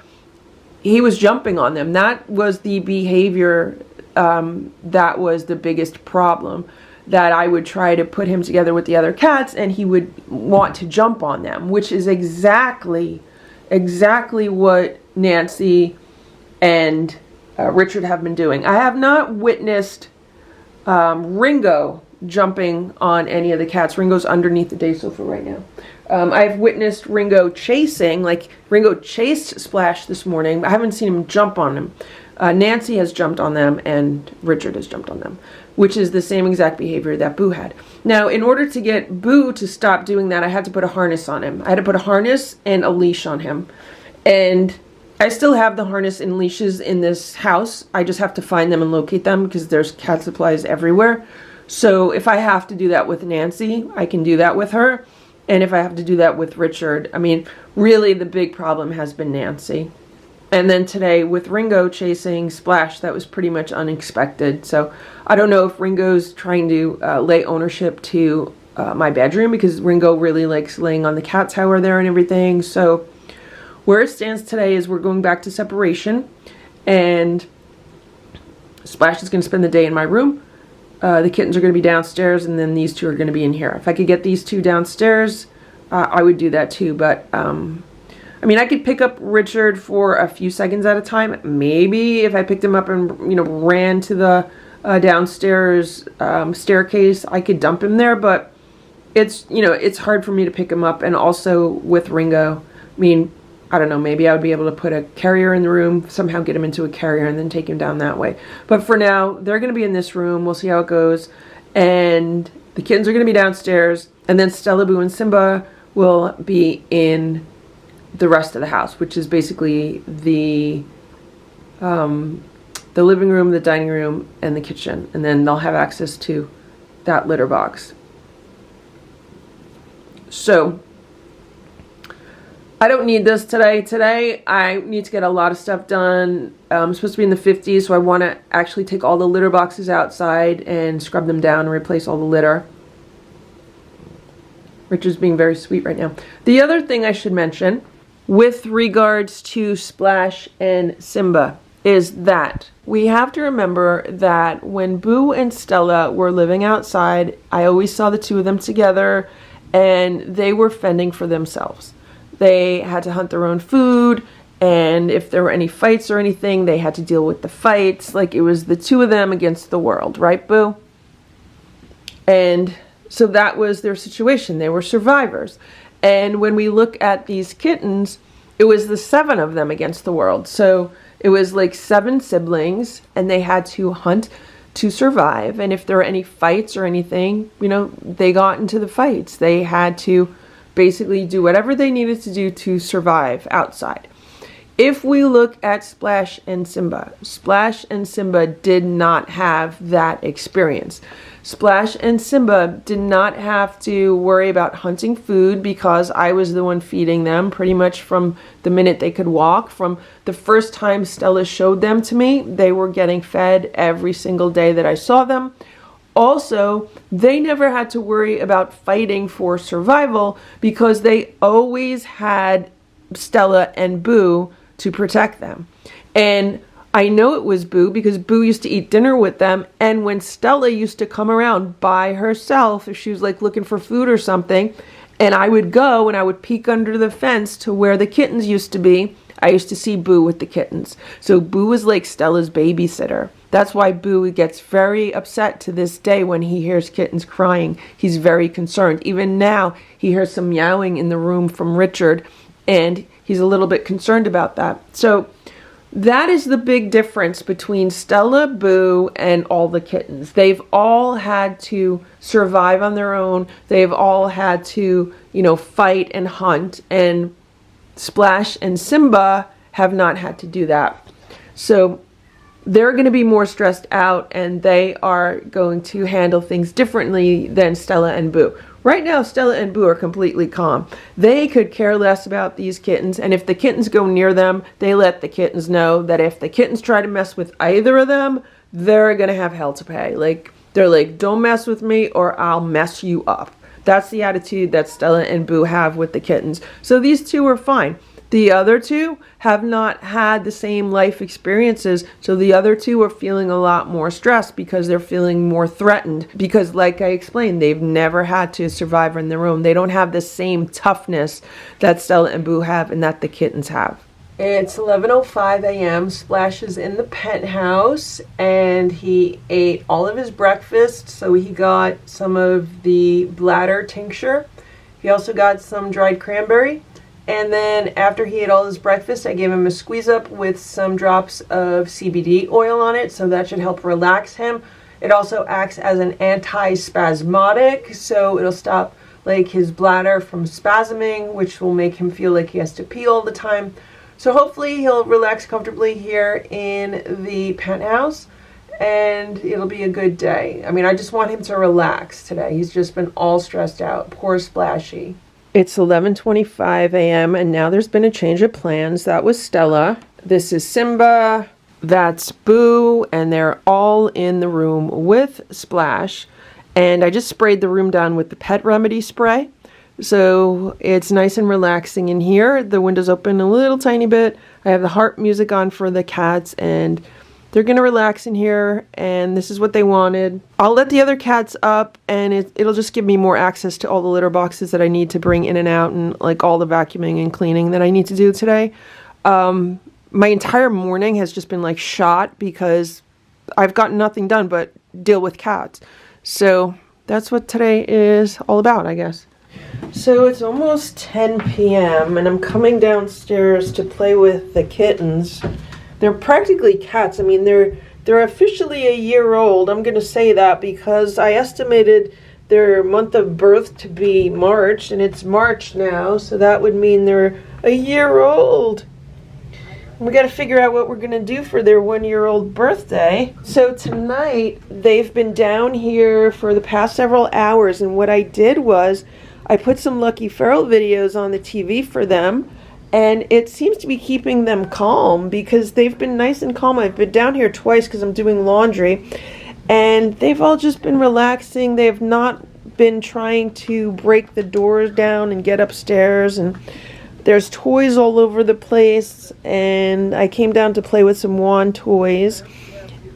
he was jumping on them. That was the behavior that was the biggest problem, that I would try to put him together with the other cats and he would want to jump on them, which is exactly what Nancy and Richard have been doing. I have not witnessed Ringo jumping on any of the cats. Ringo's underneath the day sofa right now. I've witnessed Ringo chasing, like Ringo chased Splash this morning. I haven't seen him jump on him. Nancy has jumped on them and Richard has jumped on them, which is the same exact behavior that Boo had. Now, in order to get Boo to stop doing that, I had to put a harness on him. I had to put a harness and a leash on him. And I still have the harness and leashes in this house. I just have to find them and locate them because there's cat supplies everywhere. So if I have to do that with Nancy, I can do that with her. And if I have to do that with Richard, I mean, really the big problem has been Nancy. And then today with Ringo chasing Splash, that was pretty much unexpected. So I don't know if Ringo's trying to lay ownership to my bedroom, because Ringo really likes laying on the cat tower there and everything. So where it stands today is we're going back to separation, and Splash is going to spend the day in my room. The kittens are going to be downstairs, and then these two are going to be in here. If I could get these two downstairs, I would do that too. But I mean, I could pick up Richard for a few seconds at a time. Maybe if I picked him up and, you know, ran to the downstairs staircase, I could dump him there. But it's, you know, it's hard for me to pick him up. And also with Ringo, I mean, I don't know, maybe I would be able to put a carrier in the room, somehow get him into a carrier and then take him down that way. But for now, they're going to be in this room. We'll see how it goes. And the kittens are going to be downstairs. And then Stella, Boo, and Simba will be in the rest of the house, which is basically the living room, the dining room, and the kitchen. And then they'll have access to that litter box. So I don't need this today. Today, I need to get a lot of stuff done. I'm supposed to be in the 50s, so I want to actually take all the litter boxes outside and scrub them down and replace all the litter. Richard's being very sweet right now. The other thing I should mention with regards to Splash and Simba is that we have to remember that when Boo and Stella were living outside, I always saw the two of them together, and they were fending for themselves. They had to hunt their own food, and if there were any fights or anything, they had to deal with the fights. Like, it was the two of them against the world, right, Boo? And so that was their situation. They were survivors. And when we look at these kittens, it was the 7 of them against the world. So it was like 7 siblings, and they had to hunt to survive. And if there were any fights or anything, you know, they got into the fights. They had to basically do whatever they needed to do to survive outside. If we look at Splash and Simba did not have that experience. Splash and Simba did not have to worry about hunting food because I was the one feeding them pretty much from the minute they could walk. From the first time Stella showed them to me, they were getting fed every single day that I saw them. Also, they never had to worry about fighting for survival because they always had Stella and Boo to protect them. And I know it was Boo because Boo used to eat dinner with them, and when Stella used to come around by herself, if she was like looking for food or something, and I would go and I would peek under the fence to where the kittens used to be, I used to see Boo with the kittens. So Boo was like Stella's babysitter. That's why Boo gets very upset to this day when he hears kittens crying. He's very concerned. Even now, he hears some meowing in the room from Richard, and he's a little bit concerned about that. So that is the big difference between Stella, Boo, and all the kittens. They've all had to survive on their own. They've all had to, fight and hunt. And Splash and Simba have not had to do that. So they're going to be more stressed out, and they are going to handle things differently than Stella and Boo. Right now, Stella and Boo are completely calm. They could care less about these kittens, and if the kittens go near them, they let the kittens know that if the kittens try to mess with either of them, they're going to have hell to pay. They're like, don't mess with me or I'll mess you up. That's the attitude that Stella and Boo have with the kittens. So these two are fine. The other two have not had the same life experiences, so the other two are feeling a lot more stressed because they're feeling more threatened. Because like I explained, they've never had to survive on their own. They don't have the same toughness that Stella and Boo have and that the kittens have. It's 11:05 a.m. Splash is in the penthouse, and he ate all of his breakfast. So he got some of the bladder tincture. He also got some dried cranberry. And then after he ate all his breakfast, I gave him a squeeze up with some drops of CBD oil on it, so that should help relax him. It also acts as an anti-spasmodic, so it'll stop his bladder from spasming, which will make him feel like he has to pee all the time. So hopefully he'll relax comfortably here in the penthouse, and it'll be a good day. I mean, I just want him to relax today. He's just been all stressed out. Poor Splashy. It's 11:25 a.m. and now there's been a change of plans. That was Stella. This is Simba. That's Boo. And they're all in the room with Splash. And I just sprayed the room down with the pet remedy spray. So it's nice and relaxing in here. The window's open a little tiny bit. I have the harp music on for the cats, and they're going to relax in here, and this is what they wanted. I'll let the other cats up, and it'll just give me more access to all the litter boxes that I need to bring in and out, and all the vacuuming and cleaning that I need to do today. My entire morning has just been shot because I've gotten nothing done but deal with cats. So that's what today is all about, I guess. So it's almost 10 p.m. and I'm coming downstairs to play with the kittens. They're practically cats. I mean, they're officially a year old. I'm going to say that because I estimated their month of birth to be March, and it's March now, so that would mean they're a year old. We got to figure out what we're going to do for their 1-year-old birthday. So tonight, they've been down here for the past several hours, and what I did was I put some Lucky Feral videos on the TV for them. And it seems to be keeping them calm because they've been nice and calm. I've been down here twice because I'm doing laundry. And they've all just been relaxing. They have not been trying to break the doors down and get upstairs. And there's toys all over the place. And I came down to play with some wand toys.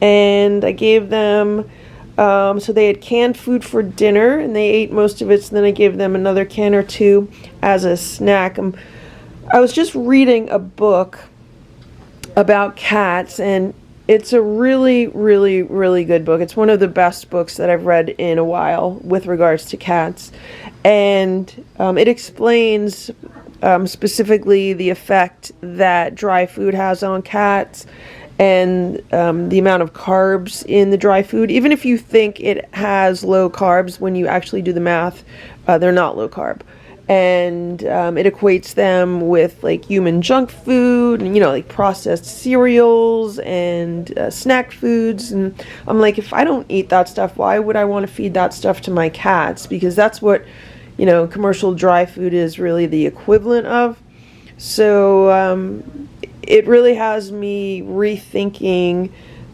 And I gave them, so they had canned food for dinner. And they ate most of it. So then I gave them another can or two as a snack. I was just reading a book about cats, and it's a really, really, really good book. It's one of the best books that I've read in a while with regards to cats. And it explains specifically the effect that dry food has on cats and the amount of carbs in the dry food. Even if you think it has low carbs, when you actually do the math, they're not low carb. And it equates them with human junk food and processed cereals and snack foods. And I'm like, if I don't eat that stuff, why would I want to feed that stuff to my cats? Because that's what commercial dry food is really the equivalent of. So it really has me rethinking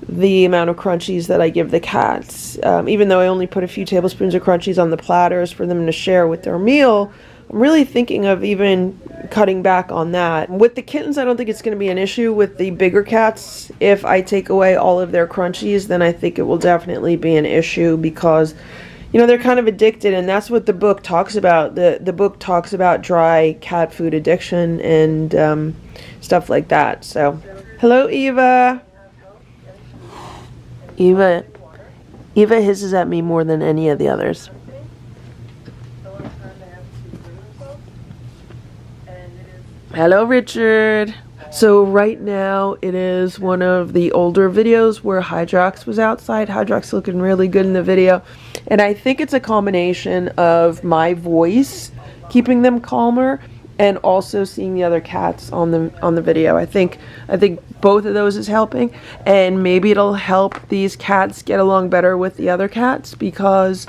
the amount of crunchies that I give the cats. Even though I only put a few tablespoons of crunchies on the platters for them to share with their meal, I'm really thinking of even cutting back on that. With the kittens, I don't think it's going to be an issue. With the bigger cats, if I take away all of their crunchies, then I think it will definitely be an issue because, you know, they're kind of addicted, and that's what the book talks about. The book talks about dry cat food addiction and stuff like that. So, hello, Eva. Eva hisses at me more than any of the others. Hello, Richard. So right now it is one of the older videos where Hydrox was outside. Hydrox looking really good in the video. And I think it's a combination of my voice keeping them calmer and also seeing the other cats on the video. I think both of those is helping, and maybe it'll help these cats get along better with the other cats, because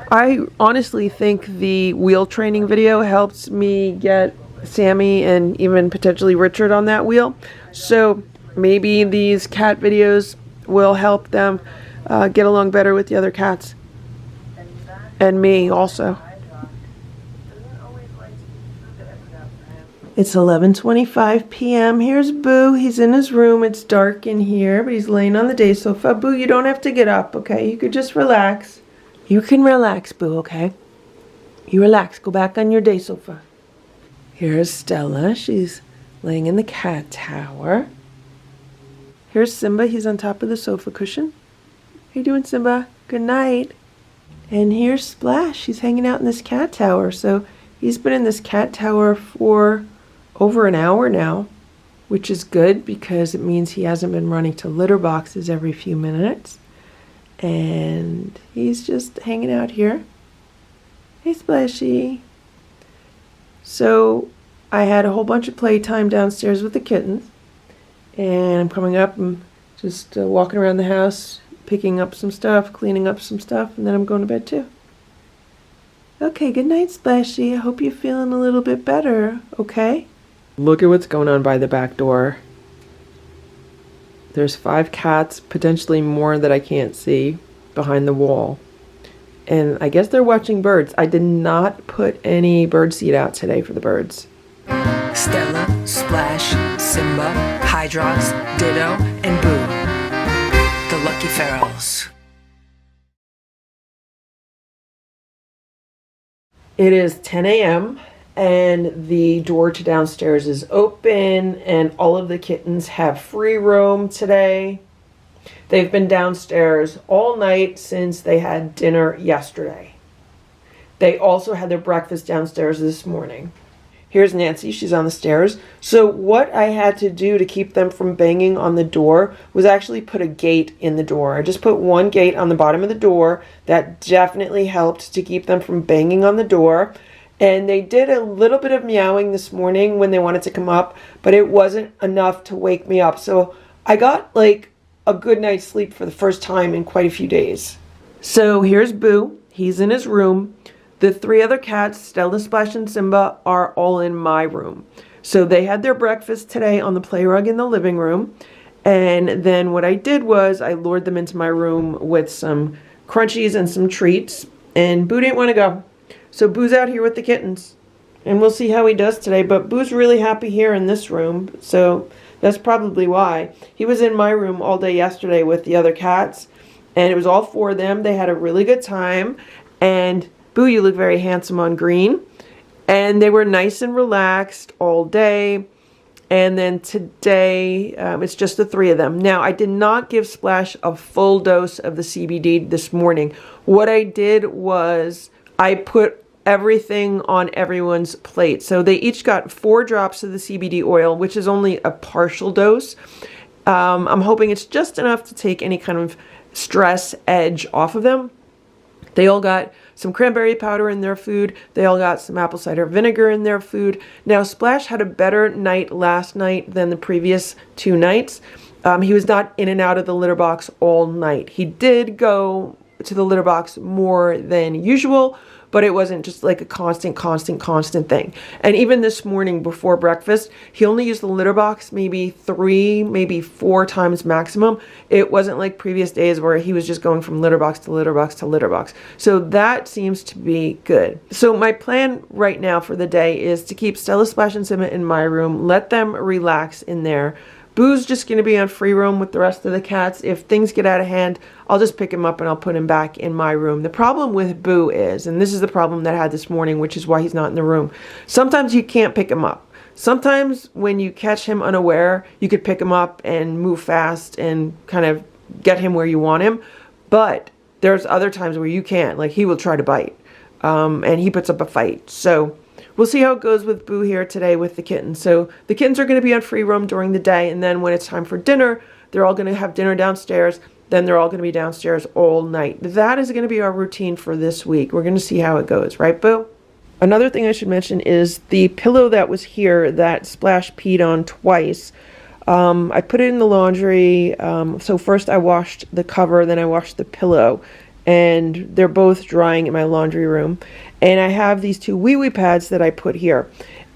I honestly think the wheel training video helps me get Sammy and even potentially Richard on that wheel. So maybe these cat videos will help them get along better with the other cats and me also. It's 11:25 p.m. Here's Boo. He's in his room. It's dark in here, but he's laying on the day sofa. Boo, you don't have to get up, okay? You could just relax. You can relax, Boo, okay? You relax. Go back on your day sofa. Here's Stella. She's laying in the cat tower. Here's Simba. He's on top of the sofa cushion. How you doing, Simba? Good night. And here's Splash. He's hanging out in this cat tower. So he's been in this cat tower for over an hour now, which is good because it means he hasn't been running to litter boxes every few minutes. And he's just hanging out here. Hey, Splashy. So I had a whole bunch of playtime downstairs with the kittens, and I'm coming up and just walking around the house, picking up some stuff, cleaning up some stuff, and then I'm going to bed too. Okay, good night, Splashy. I hope you're feeling a little bit better, okay? Look at what's going on by the back door. There's 5 cats, potentially more that I can't see, behind the wall. And I guess they're watching birds. I did not put any bird seed out today for the birds. Stella, Splash, Simba, Hydrox, Ditto, and Boo. The Lucky Ferals. It is 10 a.m. and the door to downstairs is open, and all of the kittens have free roam today. They've been downstairs all night since they had dinner yesterday. They also had their breakfast downstairs this morning. Here's Nancy. She's on the stairs. So what I had to do to keep them from banging on the door was actually put a gate in the door. I just put one gate on the bottom of the door. That definitely helped to keep them from banging on the door. And they did a little bit of meowing this morning when they wanted to come up, but it wasn't enough to wake me up. So I got like a good night's sleep for the first time in quite a few days. So here's Boo. He's in his room. The 3 other cats, Stella, Splash, and Simba, are all in my room. So they had their breakfast today on the play rug in the living room. And then what I did was I lured them into my room with some crunchies and some treats. And Boo didn't want to go. So Boo's out here with the kittens. And we'll see how he does today. But Boo's really happy here in this room. So that's probably why. He was in my room all day yesterday with the other cats. And it was all 4 of them. They had a really good time. And Boo, you look very handsome on green. And they were nice and relaxed all day. And then today, it's just the 3 of them. Now, I did not give Splash a full dose of the CBD this morning. What I did was I put everything on everyone's plate. So they each got 4 drops of the CBD oil, which is only a partial dose. I'm hoping it's just enough to take any kind of stress edge off of them. They all got some cranberry powder in their food. They all got some apple cider vinegar in their food. Now, Splash had a better night last night than the previous 2 nights. He was not in and out of the litter box all night. He did go to the litter box more than usual, but it wasn't just like a constant thing. And even this morning before breakfast, he only used the litter box maybe 3, maybe 4 times maximum. It wasn't like previous days where he was just going from litter box to litter box to litter box. So that seems to be good. So my plan right now for the day is to keep Stella, Splash, and Simba in my room, let them relax in there. Boo's just going to be on free roam with the rest of the cats. If things get out of hand, I'll just pick him up and I'll put him back in my room. The problem with Boo is, and this is the problem that I had this morning, which is why he's not in the room, sometimes you can't pick him up. Sometimes when you catch him unaware, you could pick him up and move fast and kind of get him where you want him. But there's other times where you can't. Like, he will try to bite. And he puts up a fight. So we'll see how it goes with Boo here today with the kittens. So the kittens are going to be on free roam during the day, and then when it's time for dinner, they're all going to have dinner downstairs. Then they're all going to be downstairs all night. That is going to be our routine for this week. We're going to see how it goes, right, Boo? Another thing I should mention is the pillow that was here that Splash peed on twice. I put it in the laundry. So first I washed the cover, then I washed the pillow, and they're both drying in my laundry room. And I have these 2 wee-wee pads that I put here.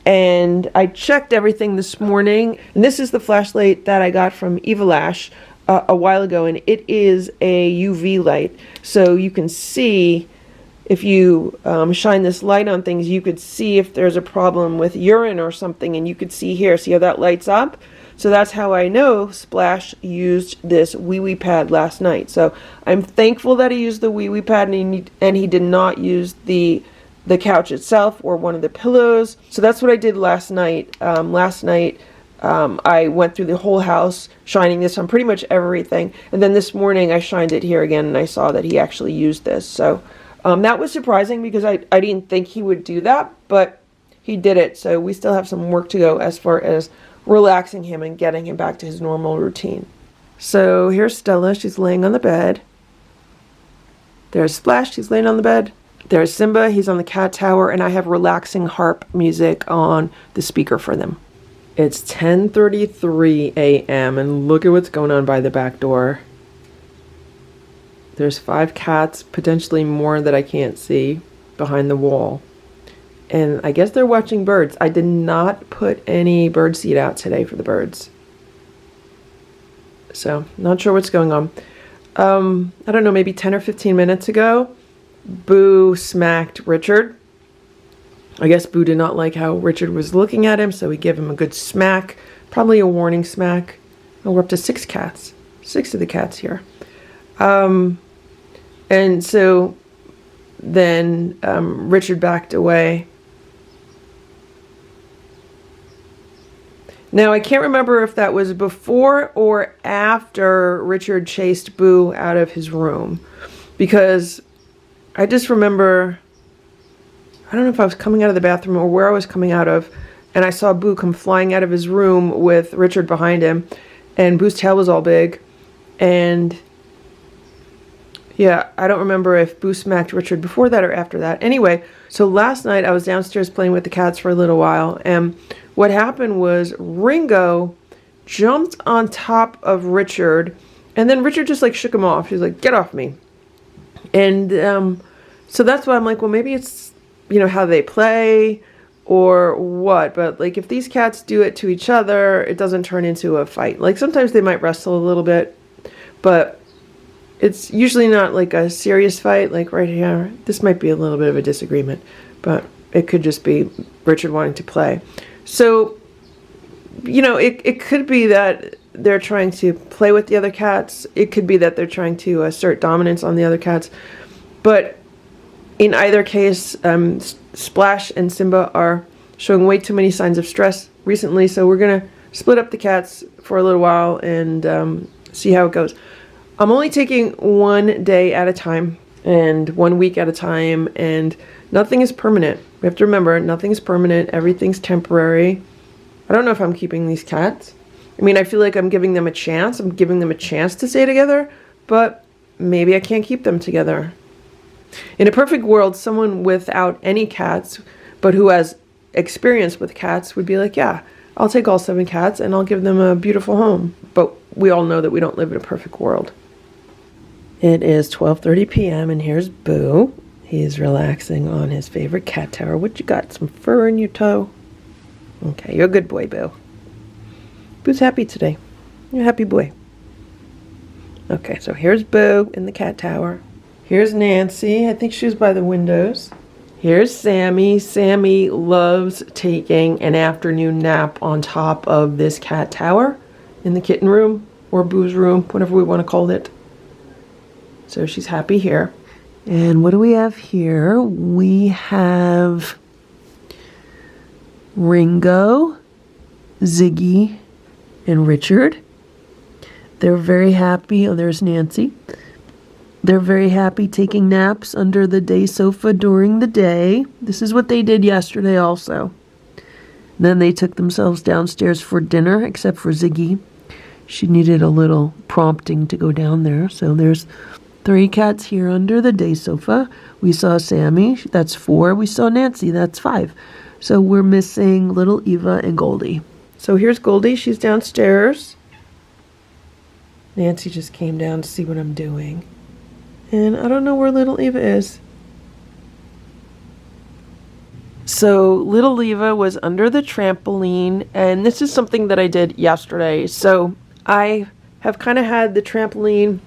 And I checked everything this morning. And this is the flashlight that I got from Evalash a while ago. And it is a UV light. So you can see, if you shine this light on things, you could see if there's a problem with urine or something. And you could see here, see how that lights up? So that's how I know Splash used this wee-wee pad last night. So I'm thankful that he used the wee-wee pad and he did not use the couch itself or one of the pillows. So that's what I did last night. I went through the whole house shining this on pretty much everything. And then this morning I shined it here again and I saw that he actually used this. So that was surprising because I didn't think he would do that, but he did it. So we still have some work to go as far as relaxing him and getting him back to his normal routine. So here's Stella. She's laying on the bed. There's Splash. She's laying on the bed. There's Simba. He's on the cat tower, and I have relaxing harp music on the speaker for them. It's 10:33 a.m. and look at what's going on by the back door. There's 5 cats, potentially more that I can't see, behind the wall. And I guess they're watching birds. I did not put any bird seed out today for the birds. So, not sure what's going on. I don't know, maybe 10 or 15 minutes ago, Boo smacked Richard. I guess Boo did not like how Richard was looking at him, so we gave him a good smack. Probably a warning smack. Oh, we're up to 6 cats. 6 of the cats here. And so then Richard backed away. Now, I can't remember if that was before or after Richard chased Boo out of his room, because I just remember, I don't know if I was coming out of the bathroom or where I was coming out of, and I saw Boo come flying out of his room with Richard behind him, and Boo's tail was all big, and yeah, I don't remember if Boo smacked Richard before that or after that. Anyway, so last night I was downstairs playing with the cats for a little while, and what happened was Ringo jumped on top of Richard, and then Richard just like shook him off. He's like, "Get off me." And so that's why I'm like, well, maybe it's, you know, how they play or what. But like, if these cats do it to each other, it doesn't turn into a fight. Like, sometimes they might wrestle a little bit, but it's usually not like a serious fight. Like right here, this might be a little bit of a disagreement, but it could just be Richard wanting to play. So, you know, it could be that they're trying to play with the other cats. It could be that they're trying to assert dominance on the other cats. But in either case, Splash and Simba are showing way too many signs of stress recently. So we're going to split up the cats for a little while and see how it goes. I'm only taking one day at a time and 1 week at a time, and nothing is permanent. We have to remember, nothing is permanent. Everything's temporary. I don't know if I'm keeping these cats. I mean, I feel like I'm giving them a chance. I'm giving them a chance to stay together, but maybe I can't keep them together. In a perfect world, someone without any cats, but who has experience with cats, would be like, yeah, I'll take all 7 cats and I'll give them a beautiful home. But we all know that we don't live in a perfect world. It is 12:30 p.m. and here's Boo He's relaxing on his favorite cat tower. What you got? Some fur in your toe? Okay, you're a good boy, Boo. Boo's happy today. You're a happy boy. Okay, so here's Boo in the cat tower. Here's Nancy. I think she was by the windows. Here's Sammy. Sammy loves taking an afternoon nap on top of this cat tower in the kitten room or Boo's room, whatever we want to call it. So she's happy here. And what do we have here? We have Ringo, Ziggy, and Richard. They're very happy. Oh, there's Nancy. They're very happy taking naps under the day sofa during the day. This is what they did yesterday also. Then they took themselves downstairs for dinner, except for Ziggy. She needed a little prompting to go down there. So there's 3 cats here under the day sofa. We saw Sammy, that's 4. We saw Nancy, that's 5. So we're missing little Eva and Goldie. So here's Goldie, she's downstairs. Nancy just came down to see what I'm doing. And I don't know where little Eva is. So little Eva was under the trampoline, and this is something that I did yesterday. So I have kind of had the trampoline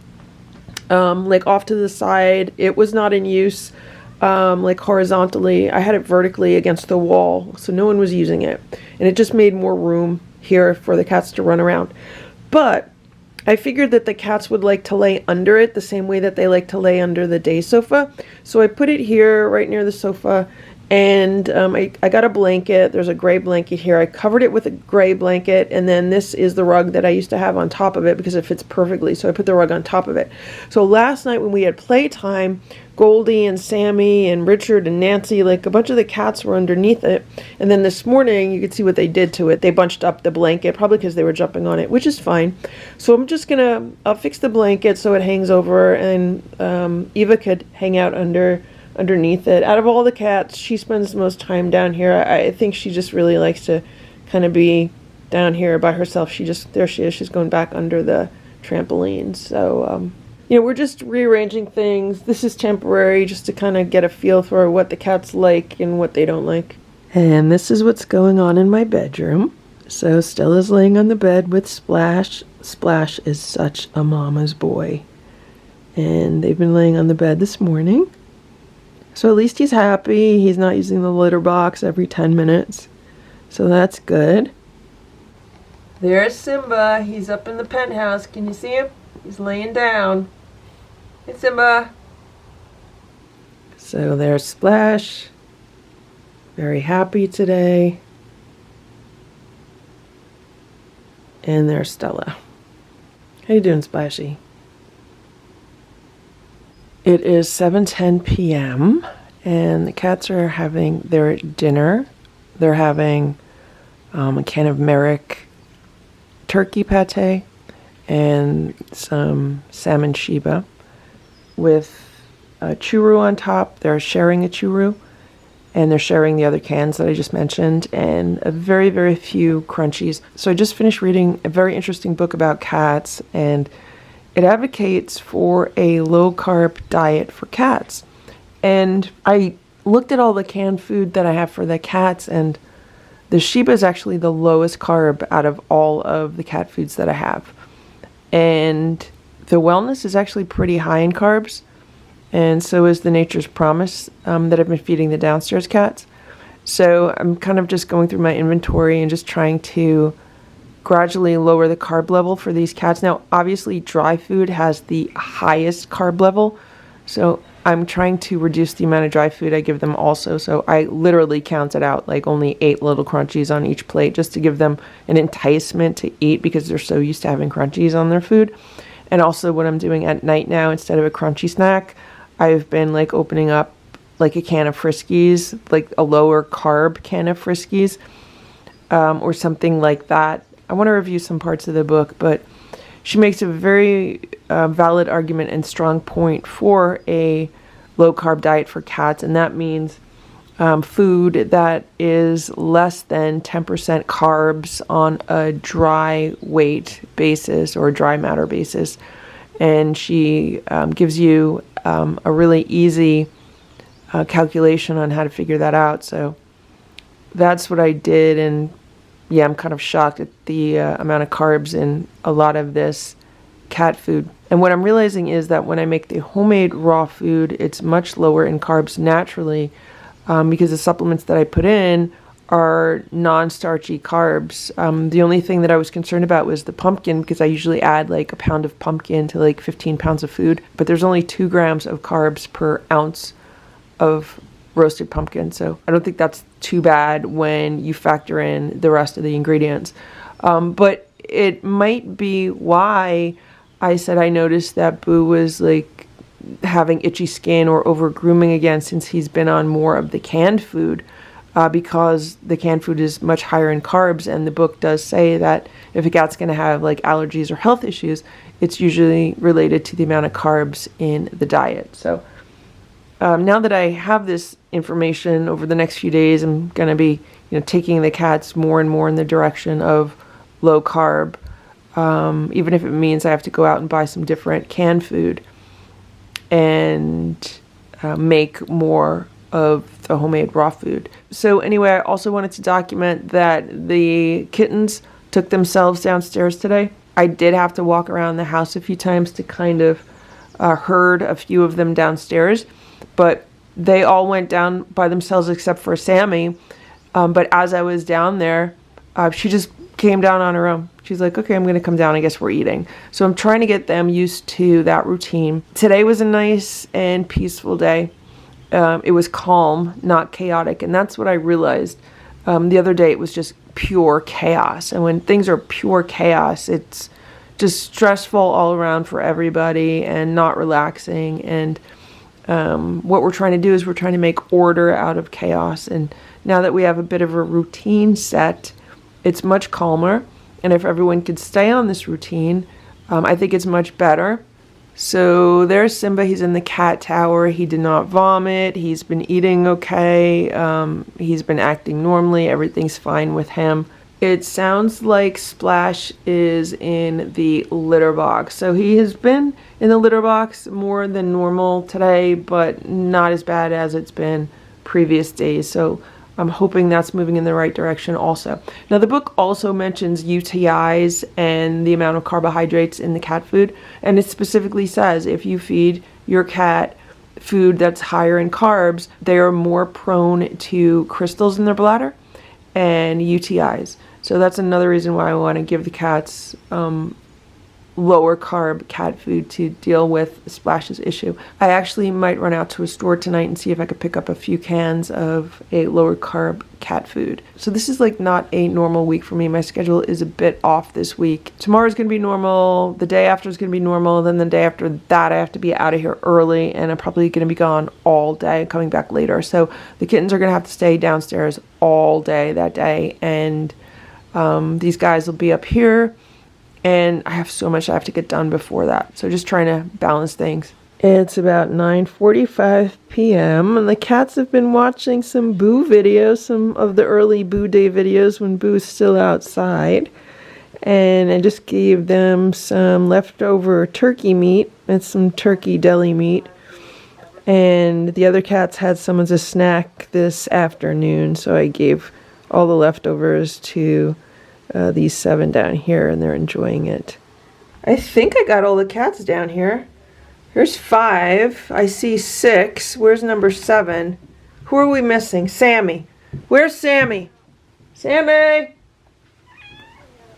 like off to the side. It was not in use like horizontally. I had it vertically against the wall, so no one was using it. And it just made more room here for the cats to run around. But I figured that the cats would like to lay under it the same way that they like to lay under the day sofa. So I put it here right near the sofa, and I got a blanket. There's a gray blanket here. I covered it with a gray blanket, and then this is the rug that I used to have on top of it because it fits perfectly. So I put the rug on top of it. So last night when we had playtime, Goldie and Sammy and Richard and Nancy, like a bunch of the cats were underneath it. And then this morning, you could see what they did to it. They bunched up the blanket, probably because they were jumping on it, which is fine. So I'm just going to fix the blanket so it hangs over, and Eva could hang out underneath it. Out of all the cats, she spends the most time down here. I think she just really likes to kind of be down here by herself. There she is. She's going back under the trampoline. So, we're just rearranging things. This is temporary, just to kind of get a feel for what the cats like and what they don't like. And this is what's going on in my bedroom. So Stella's laying on the bed with Splash. Splash is such a mama's boy. And they've been laying on the bed this morning. So at least he's happy. He's not using the litter box every 10 minutes. So that's good. There's Simba. He's up in the penthouse. Can you see him? He's laying down. Hey, Simba. So there's Splash. Very happy today. And there's Stella. How you doing, Splashy? It is 7:10 p.m. and the cats are having their dinner. They're having a can of Merrick turkey pate and some salmon Sheba with a churro on top. They're sharing a churro, and they're sharing the other cans that I just mentioned, and a very, very few crunchies. So I just finished reading a very interesting book about cats, and it advocates for a low-carb diet for cats. And I looked at all the canned food that I have for the cats, and the Sheba is actually the lowest carb out of all of the cat foods that I have. And the Wellness is actually pretty high in carbs, and so is the Nature's Promise that I've been feeding the downstairs cats. So I'm kind of just going through my inventory and just trying to gradually lower the carb level for these cats. Now, obviously, dry food has the highest carb level, so I'm trying to reduce the amount of dry food I give them also. So I literally counted out like only 8 little crunchies on each plate just to give them an enticement to eat because they're so used to having crunchies on their food. And also what I'm doing at night now, instead of a crunchy snack, I've been like opening up like a can of Friskies, like a lower carb can of Friskies, or something like that. I want to review some parts of the book, but she makes a very valid argument and strong point for a low-carb diet for cats, and that means food that is less than 10% carbs on a dry weight basis or dry matter basis. And she gives you a really easy calculation on how to figure that out. So that's what I did, and yeah, I'm kind of shocked at the amount of carbs in a lot of this cat food. And what I'm realizing is that when I make the homemade raw food, it's much lower in carbs naturally, because the supplements that I put in are non-starchy carbs. The only thing that I was concerned about was the pumpkin, because I usually add like a pound of pumpkin to like 15 pounds of food, but there's only 2 grams of carbs per ounce of roasted pumpkin. So I don't think that's too bad when you factor in the rest of the ingredients. But it might be why I said I noticed that Boo was like having itchy skin or over grooming again, since he's been on more of the canned food, because the canned food is much higher in carbs. And the book does say that if a cat's going to have like allergies or health issues, it's usually related to the amount of carbs in the diet. So now that I have this information, over the next few days, I'm going to be, taking the cats more and more in the direction of low carb, even if it means I have to go out and buy some different canned food and make more of the homemade raw food. So anyway, I also wanted to document that the kittens took themselves downstairs today. I did have to walk around the house a few times to kind of herd a few of them downstairs, but they all went down by themselves except for Sammy. But as I was down there, she just came down on her own. She's like, okay, I'm going to come down. I guess we're eating. So I'm trying to get them used to that routine. Today was a nice and peaceful day. It was calm, not chaotic. And that's what I realized. The other day, it was just pure chaos. And when things are pure chaos, it's just stressful all around for everybody and not relaxing. And what we're trying to do is we're trying to make order out of chaos. And now that we have a bit of a routine set, it's much calmer. And if everyone could stay on this routine, I think it's much better. So there's Simba. He's in the cat tower. He did not vomit. He's been eating okay. He's been acting normally. Everything's fine with him. It sounds like Splash is in the litter box. So he has been in the litter box more than normal today, but not as bad as it's been previous days. So I'm hoping that's moving in the right direction also. Now, the book also mentions UTIs and the amount of carbohydrates in the cat food. And it specifically says if you feed your cat food that's higher in carbs, they are more prone to crystals in their bladder and UTIs. So that's another reason why I want to give the cats lower carb cat food to deal with Splash's issue. I actually might run out to a store tonight and see if I could pick up a few cans of a lower carb cat food. So this is like not a normal week for me. My schedule is a bit off this week. Tomorrow's going to be normal. The day after is going to be normal. Then the day after that, I have to be out of here early, and I'm probably going to be gone all day, coming back later. So the kittens are going to have to stay downstairs all day that day, and these guys will be up here. And I have so much I have to get done before that. So just trying to balance things. It's about 9:45 p.m. and the cats have been watching some Boo videos, some of the early Boo Day videos when Boo's still outside. And I just gave them some leftover turkey meat and some turkey deli meat. And the other cats had some as a snack this afternoon, so I gave all the leftovers to these 7 down here, and they're enjoying it. I think I got all the cats down here. Here's 5. I see 6. Where's number 7? Who are we missing? Sammy. Where's Sammy? Sammy!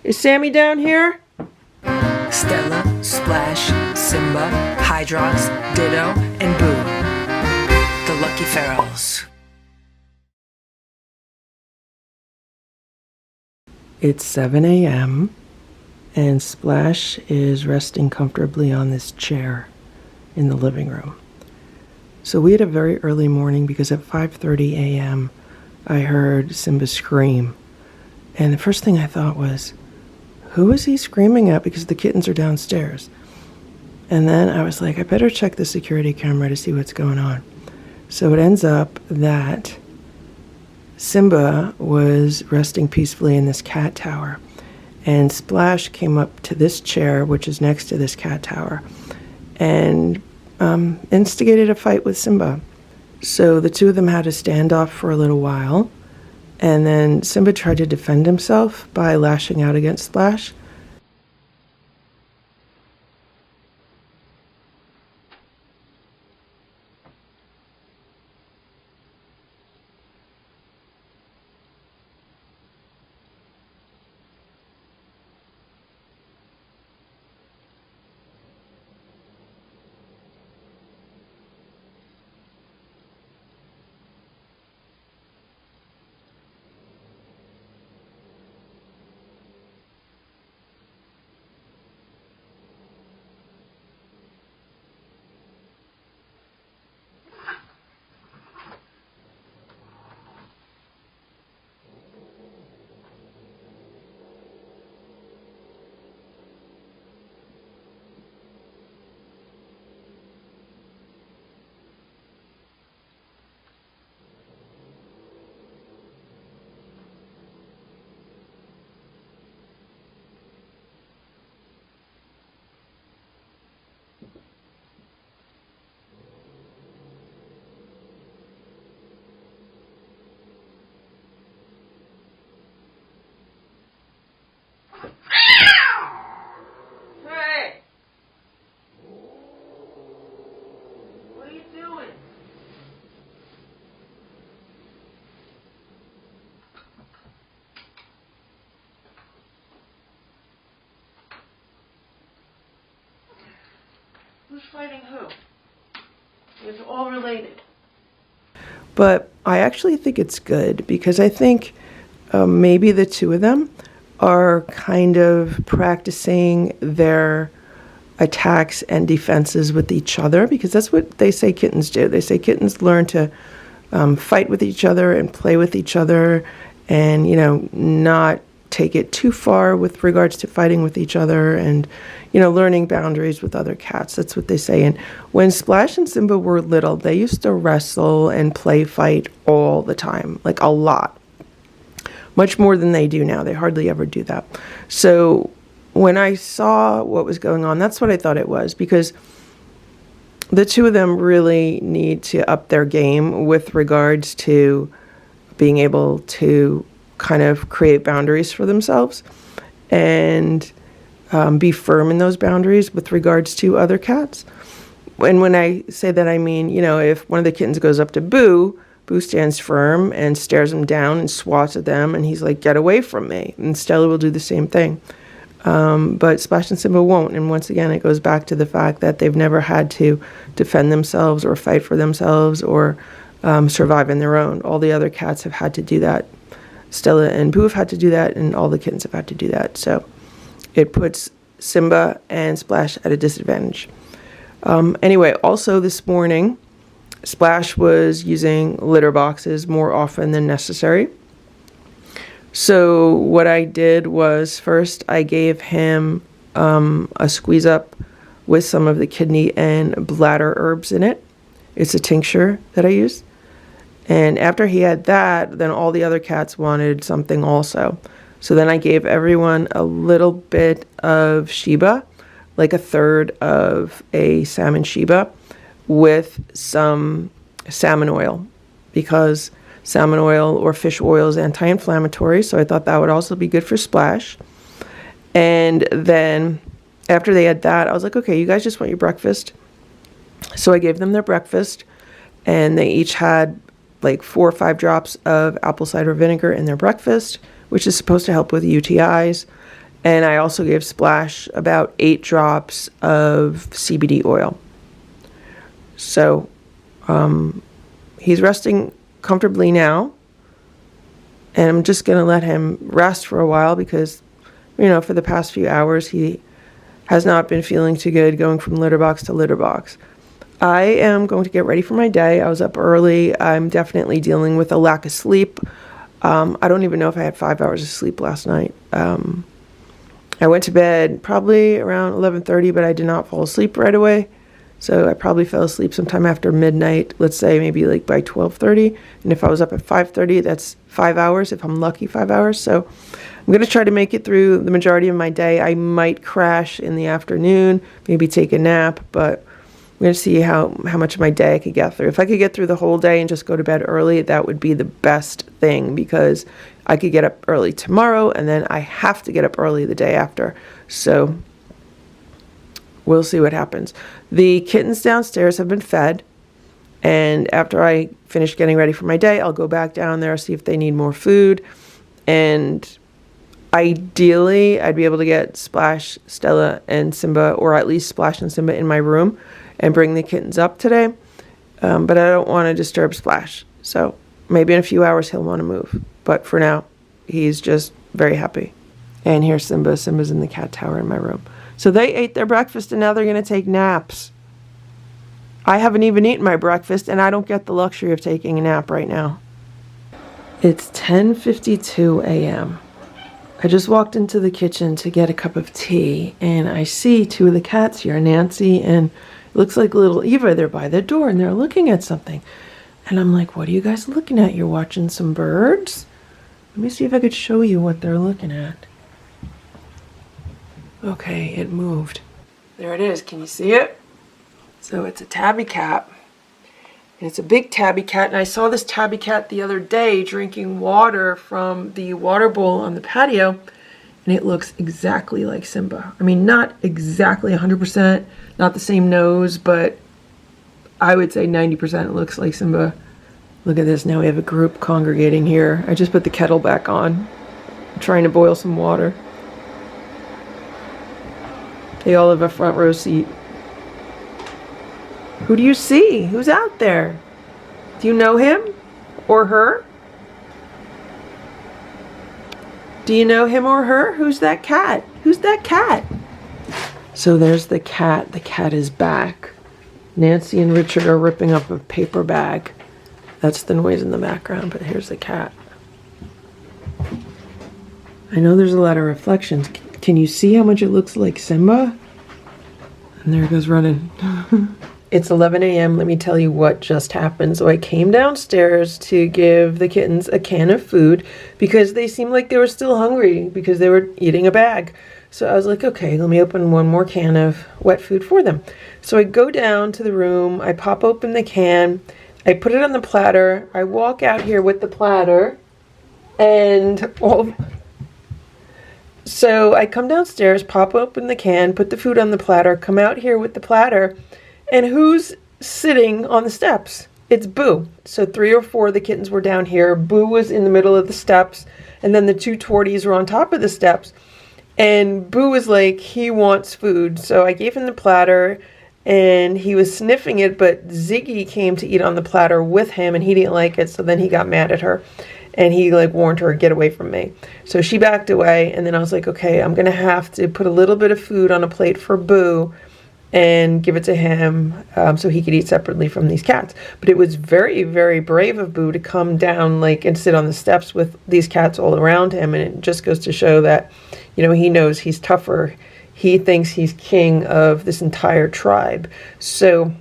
Is Sammy down here? Stella, Splash, Simba, Hydrox, Ditto, and Boo. The Lucky Ferals. It's 7 a.m. and Splash is resting comfortably on this chair in the living room. So we had a very early morning because at 5:30 a.m. I heard Simba scream. And the first thing I thought was, who is he screaming at? Because the kittens are downstairs. And then I was like, I better check the security camera to see what's going on. So it ends up that Simba was resting peacefully in this cat tower, and Splash came up to this chair, which is next to this cat tower, and instigated a fight with Simba. So the two of them had a standoff for a little while, and then Simba tried to defend himself by lashing out against Splash. Who's fighting who? It's all related. But I actually think it's good because I think maybe the two of them are kind of practicing their attacks and defenses with each other, because that's what they say kittens do. They say kittens learn to fight with each other and play with each other and, not take it too far with regards to fighting with each other and, learning boundaries with other cats. That's what they say. And when Splash and Simba were little, they used to wrestle and play fight all the time, like a lot. Much more than they do now. They hardly ever do that. So when I saw what was going on, that's what I thought it was, because the two of them really need to up their game with regards to being able to kind of create boundaries for themselves and be firm in those boundaries with regards to other cats. And when I say that, I mean, if one of the kittens goes up to Boo, Boo stands firm and stares him down and swats at them, and he's like, "Get away from me." And Stella will do the same thing. But Splash and Simba won't. And once again, it goes back to the fact that they've never had to defend themselves or fight for themselves or survive on their own. All the other cats have had to do that. Stella and Boo have had to do that, and all the kittens have had to do that. So it puts Simba and Splash at a disadvantage. Anyway, also this morning, Splash was using litter boxes more often than necessary. So what I did was, first I gave him a squeeze up with some of the kidney and bladder herbs in it. It's a tincture that I use. And after he had that, then all the other cats wanted something also. So then I gave everyone a little bit of Sheba, like a third of a salmon Sheba, with some salmon oil, because salmon oil or fish oil is anti-inflammatory, so I thought that would also be good for Splash. And then after they had that, I was like, okay, you guys just want your breakfast. So I gave them their breakfast, and they each had like 4 or 5 drops of apple cider vinegar in their breakfast, which is supposed to help with UTIs. And I also gave Splash about 8 drops of CBD oil. So he's resting comfortably now, and I'm just going to let him rest for a while because, for the past few hours, he has not been feeling too good going from litter box to litter box. I am going to get ready for my day. I was up early. I'm definitely dealing with a lack of sleep. I don't even know if I had 5 hours of sleep last night. I went to bed probably around 11:30, but I did not fall asleep right away. So I probably fell asleep sometime after midnight, let's say maybe like by 12:30. And if I was up at 5:30, that's 5 hours, if I'm lucky, 5 hours. So I'm going to try to make it through the majority of my day. I might crash in the afternoon, maybe take a nap, but going to see how much of my day I could get through. If I could get through the whole day and just go to bed early, that would be the best thing, because I could get up early tomorrow and then I have to get up early the day after. So we'll see what happens. The kittens downstairs have been fed, and after I finish getting ready for my day, I'll go back down there, see if they need more food, and ideally I'd be able to get Splash, Stella, and Simba, or at least Splash and Simba, in my room and bring the kittens up today, but I don't want to disturb Splash, so maybe in a few hours he'll want to move, but for now he's just very happy. And here's Simba. Simba's in the cat tower in my room. So they ate their breakfast and now they're going to take naps. I haven't even eaten my breakfast and I don't get the luxury of taking a nap right now. It's 10:52 a.m. I just walked into the kitchen to get a cup of tea and I see two of the cats here, Nancy and it looks like little Eva. They're by the door and they're looking at something. And I'm like, what are you guys looking at? You're watching some birds? Let me see if I could show you what they're looking at. Okay, it moved. There it is. Can you see it? So it's a tabby cat. And it's a big tabby cat. And I saw this tabby cat the other day drinking water from the water bowl on the patio. And it looks exactly like Simba. I mean, not exactly 100%, not the same nose, but I would say 90% looks like Simba. Look at this. Now we have a group congregating here. I just put the kettle back on. I'm trying to boil some water. They all have a front row seat. Who do you see? Who's out there? Do you know him or her? Do you know him or her? Who's that cat? Who's that cat? So there's the cat. The cat is back. Nancy and Richard are ripping up a paper bag. That's the noise in the background, but here's the cat. I know there's a lot of reflections. Can you see how much it looks like Simba? And there it goes running. It's 11 a.m. Let me tell you what just happened. So I came downstairs to give the kittens a can of food because they seemed like they were still hungry because they were eating a bag. So I was like, okay, let me open one more can of wet food for them. So I go down to the room, I pop open the can, I put it on the platter, I walk out here with the platter, and so I come downstairs, pop open the can, put the food on the platter, come out here with the platter, and who's sitting on the steps? It's Boo. So 3 or 4 of the kittens were down here. Boo was in the middle of the steps, and then the 2 torties were on top of the steps. And Boo was like, he wants food. So I gave him the platter, and he was sniffing it, but Ziggy came to eat on the platter with him, and he didn't like it, so then he got mad at her. And he like warned her, get away from me. So she backed away, and then I was like, okay, I'm going to have to put a little bit of food on a plate for Boo and give it to him so he could eat separately from these cats. But it was very, very brave of Boo to come down like and sit on the steps with these cats all around him. And it just goes to show that, you know, he knows he's tougher. He thinks he's king of this entire tribe. So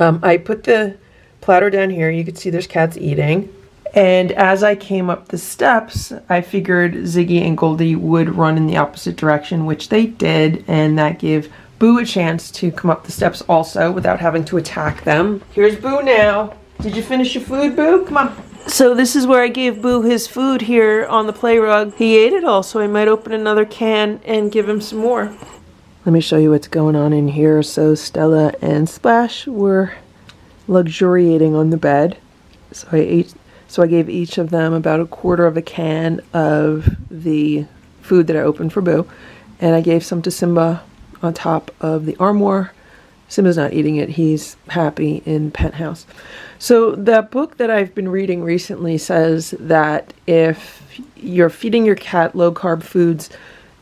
I put the platter down here. You can see there's cats eating. And as I came up the steps, I figured Ziggy and Goldie would run in the opposite direction, which they did. And that gave Boo a chance to come up the steps also without having to attack them. Here's Boo now. Did you finish your food, Boo? Come on. So this is where I gave Boo his food here on the play rug. He ate it all, so I might open another can and give him some more. Let me show you what's going on in here. So Stella and Splash were luxuriating on the bed. So I gave each of them about 1/4 of a can of the food that I opened for Boo. And I gave some to Simba on top of the armoire. Simba's not eating it. He's happy in Penthouse. So the book that I've been reading recently says that if you're feeding your cat low-carb foods,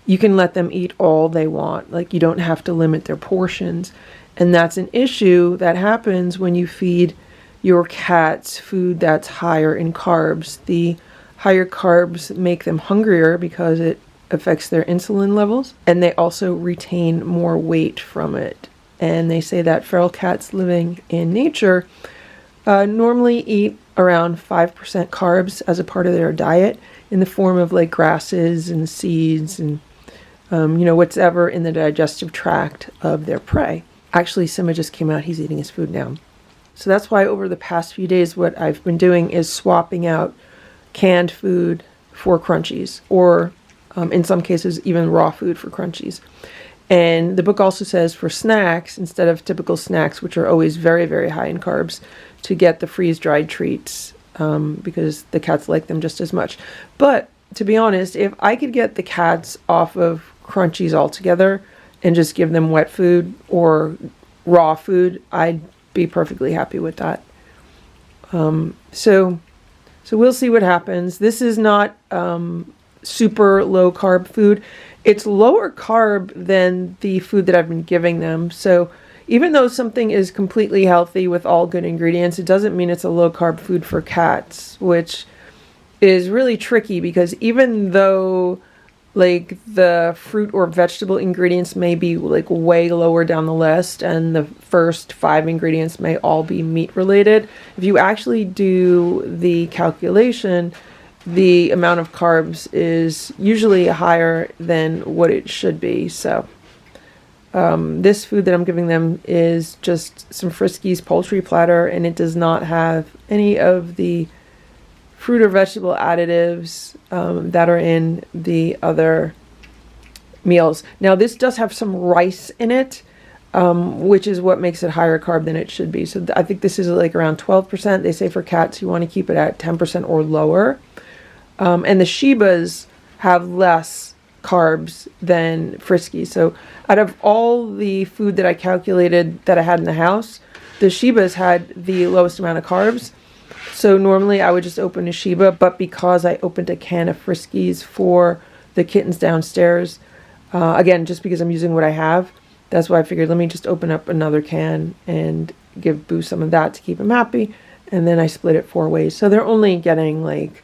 you can let them eat all they want. Like, you don't have to limit their portions. And that's an issue that happens when you feed your cats food that's higher in carbs. The higher carbs make them hungrier because it affects their insulin levels, and they also retain more weight from it. And they say that feral cats living in nature normally eat around 5% carbs as a part of their diet in the form of like grasses and seeds and whatever in the digestive tract of their prey. Actually, Simba just came out. He's eating his food now. So that's why over the past few days, what I've been doing is swapping out canned food for crunchies, or in some cases, even raw food for crunchies. And the book also says for snacks, instead of typical snacks, which are always very, very high in carbs, to get the freeze-dried treats because the cats like them just as much. But to be honest, if I could get the cats off of crunchies altogether and just give them wet food or raw food, I'd be perfectly happy with that. So we'll see what happens. This is not super low carb food. It's lower carb than the food that I've been giving them. So even though something is completely healthy with all good ingredients, it doesn't mean it's a low carb food for cats, which is really tricky because even though like the fruit or vegetable ingredients may be like way lower down the list and the first 5 ingredients may all be meat related, if you actually do the calculation, the amount of carbs is usually higher than what it should be. So this food that I'm giving them is just some Friskies poultry platter, and it does not have any of the fruit or vegetable additives that are in the other meals. Now this does have some rice in it, which is what makes it higher carb than it should be. So I think this is like around 12%. They say for cats you want to keep it at 10% or lower. And the Shibas have less carbs than Friskies. So out of all the food that I calculated that I had in the house, the Shibas had the lowest amount of carbs. So normally I would just open a Shiba, but because I opened a can of Friskies for the kittens downstairs, again, just because I'm using what I have, that's why I figured let me just open up another can and give Boo some of that to keep him happy. And then I split it 4 ways. So they're only getting like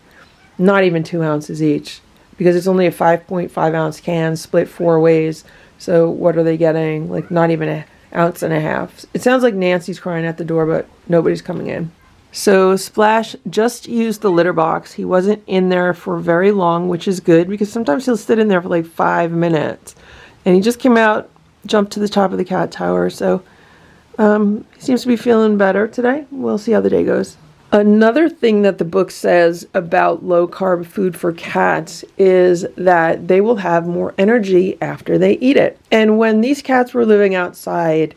not even 2 ounces each because it's only a 5.5 ounce can split 4 ways. So what are they getting? Like not even an ounce and a half. It sounds like Nancy's crying at the door, but nobody's coming in. So Splash just used the litter box. He wasn't in there for very long, which is good because sometimes he'll sit in there for like 5 minutes. And he just came out, jumped to the top of the cat tower. So he seems to be feeling better today. We'll see how the day goes. Another thing that the book says about low carb food for cats is that they will have more energy after they eat it. And when these cats were living outside,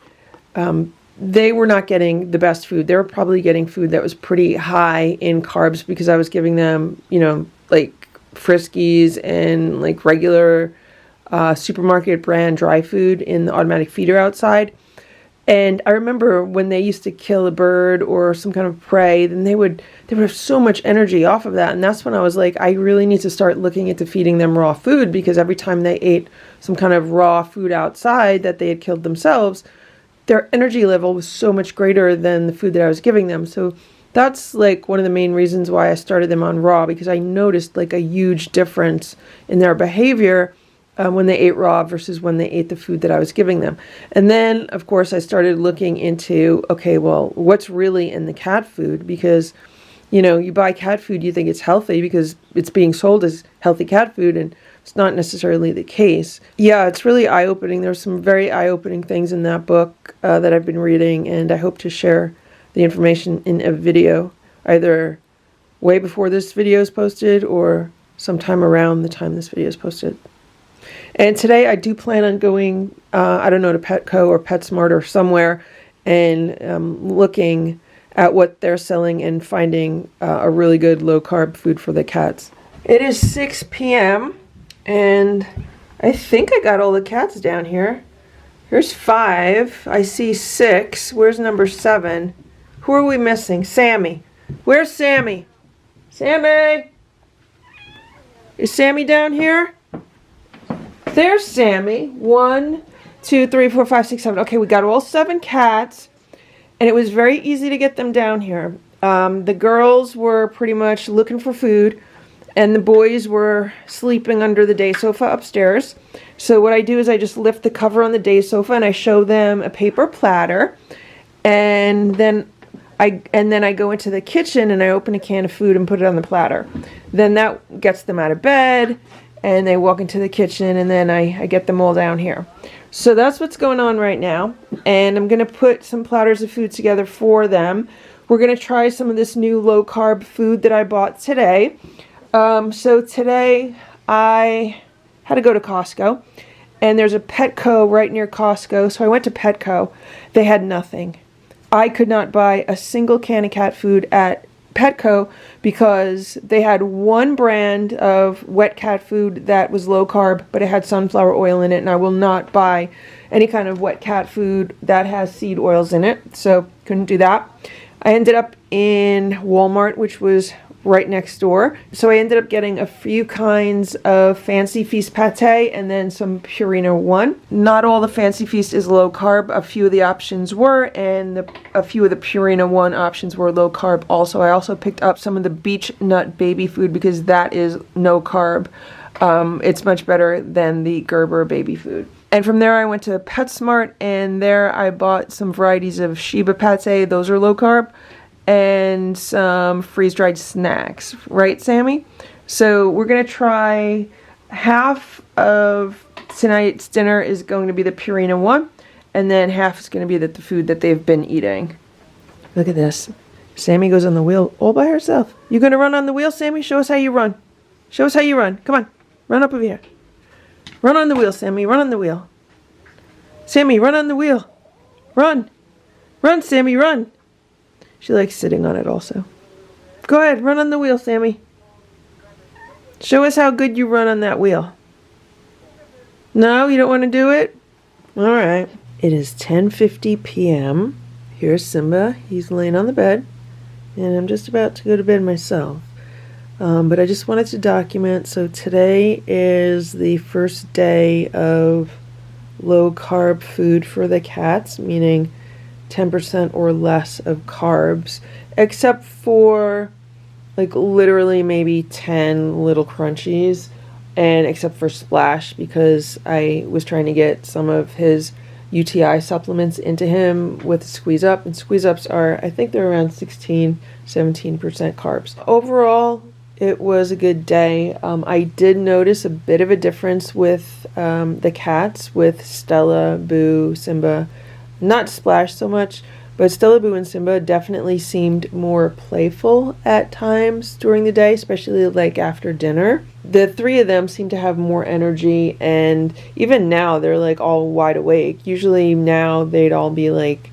they were not getting the best food. They were probably getting food that was pretty high in carbs because I was giving them, you know, like Friskies and like regular supermarket brand dry food in the automatic feeder outside. And I remember when they used to kill a bird or some kind of prey, then they would have so much energy off of that. And that's when I was like, I really need to start looking into feeding them raw food because every time they ate some kind of raw food outside that they had killed themselves, their energy level was so much greater than the food that I was giving them. So that's like one of the main reasons why I started them on raw, because I noticed like a huge difference in their behavior when they ate raw versus when they ate the food that I was giving them. And then, of course, I started looking into, okay, well, what's really in the cat food? Because, you know, you buy cat food, you think it's healthy because it's being sold as healthy cat food, and it's not necessarily the case. Yeah, it's really eye-opening. There's some very eye-opening things in that book that I've been reading, and I hope to share the information in a video, either way before this video is posted or sometime around the time this video is posted. And today I do plan on going, I don't know, to Petco or PetSmart or somewhere and looking at what they're selling and finding a really good low-carb food for the cats. It is 6 p.m. and I think I got all the cats down here. Here's 5. I see 6. Where's number 7? Who are we missing? Sammy. Where's Sammy? Sammy! Is Sammy down here? There's Sammy. 1, 2, 3, 4, 5, 6, 7. Okay, we got all 7 cats, and it was very easy to get them down here. The girls were pretty much looking for food, and the boys were sleeping under the day sofa upstairs. So what I do is I just lift the cover on the day sofa and I show them a paper platter, and then I go into the kitchen and I open a can of food and put it on the platter. Then that gets them out of bed, and they walk into the kitchen, and then I get them all down here. So that's what's going on right now. And I'm going to put some platters of food together for them. We're going to try some of this new low-carb food that I bought today. So today I had to go to Costco. And there's a Petco right near Costco. So I went to Petco. They had nothing. I could not buy a single can of cat food at Petco because they had one brand of wet cat food that was low carb, but it had sunflower oil in it, and I will not buy any kind of wet cat food that has seed oils in it, so couldn't do that. I ended up in Walmart, which was right next door, so I ended up getting a few kinds of Fancy Feast pate and then some Purina One. Not all the Fancy Feast is low carb. A few of the options were, and a few of the Purina One options were low carb also. I also picked up some of the beech nut baby food because that is no carb. It's much better than the Gerber baby food. And from there I went to PetSmart, and there I bought some varieties of Shiba pate. Those are low carb. And some freeze-dried snacks, right, Sammy? So we're gonna try half of tonight's dinner is going to be the Purina One, and then half is going to be the food that they've been eating. Look at this. Sammy goes on the wheel all by herself. You gonna run on the wheel, Sammy? Show us how you run. Show us how you run. Come on, run up over here. Run on the wheel, Sammy. Run on the wheel. Sammy, run on the wheel. Run. Run, Sammy, run. She likes sitting on it also. Go ahead, run on the wheel, Sammy. Show us how good you run on that wheel. No, you don't want to do it? All right. It is 10:50 p.m. Here's Simba. He's laying on the bed. And I'm just about to go to bed myself. But I just wanted to document. So today is the first day of low-carb food for the cats, meaning 10% or less of carbs, except for like literally maybe 10 little crunchies, and except for Splash because I was trying to get some of his UTI supplements into him with Squeeze Up, and Squeeze Ups are, I think they're around 16-17% carbs. Overall, it was a good day. I did notice a bit of a difference with the cats, with Stella, Boo, Simba. Not Splash so much, but Stella, Boo, and Simba definitely seemed more playful at times during the day, especially like after dinner. The three of them seem to have more energy, and even now they're like all wide awake. Usually now they'd all be like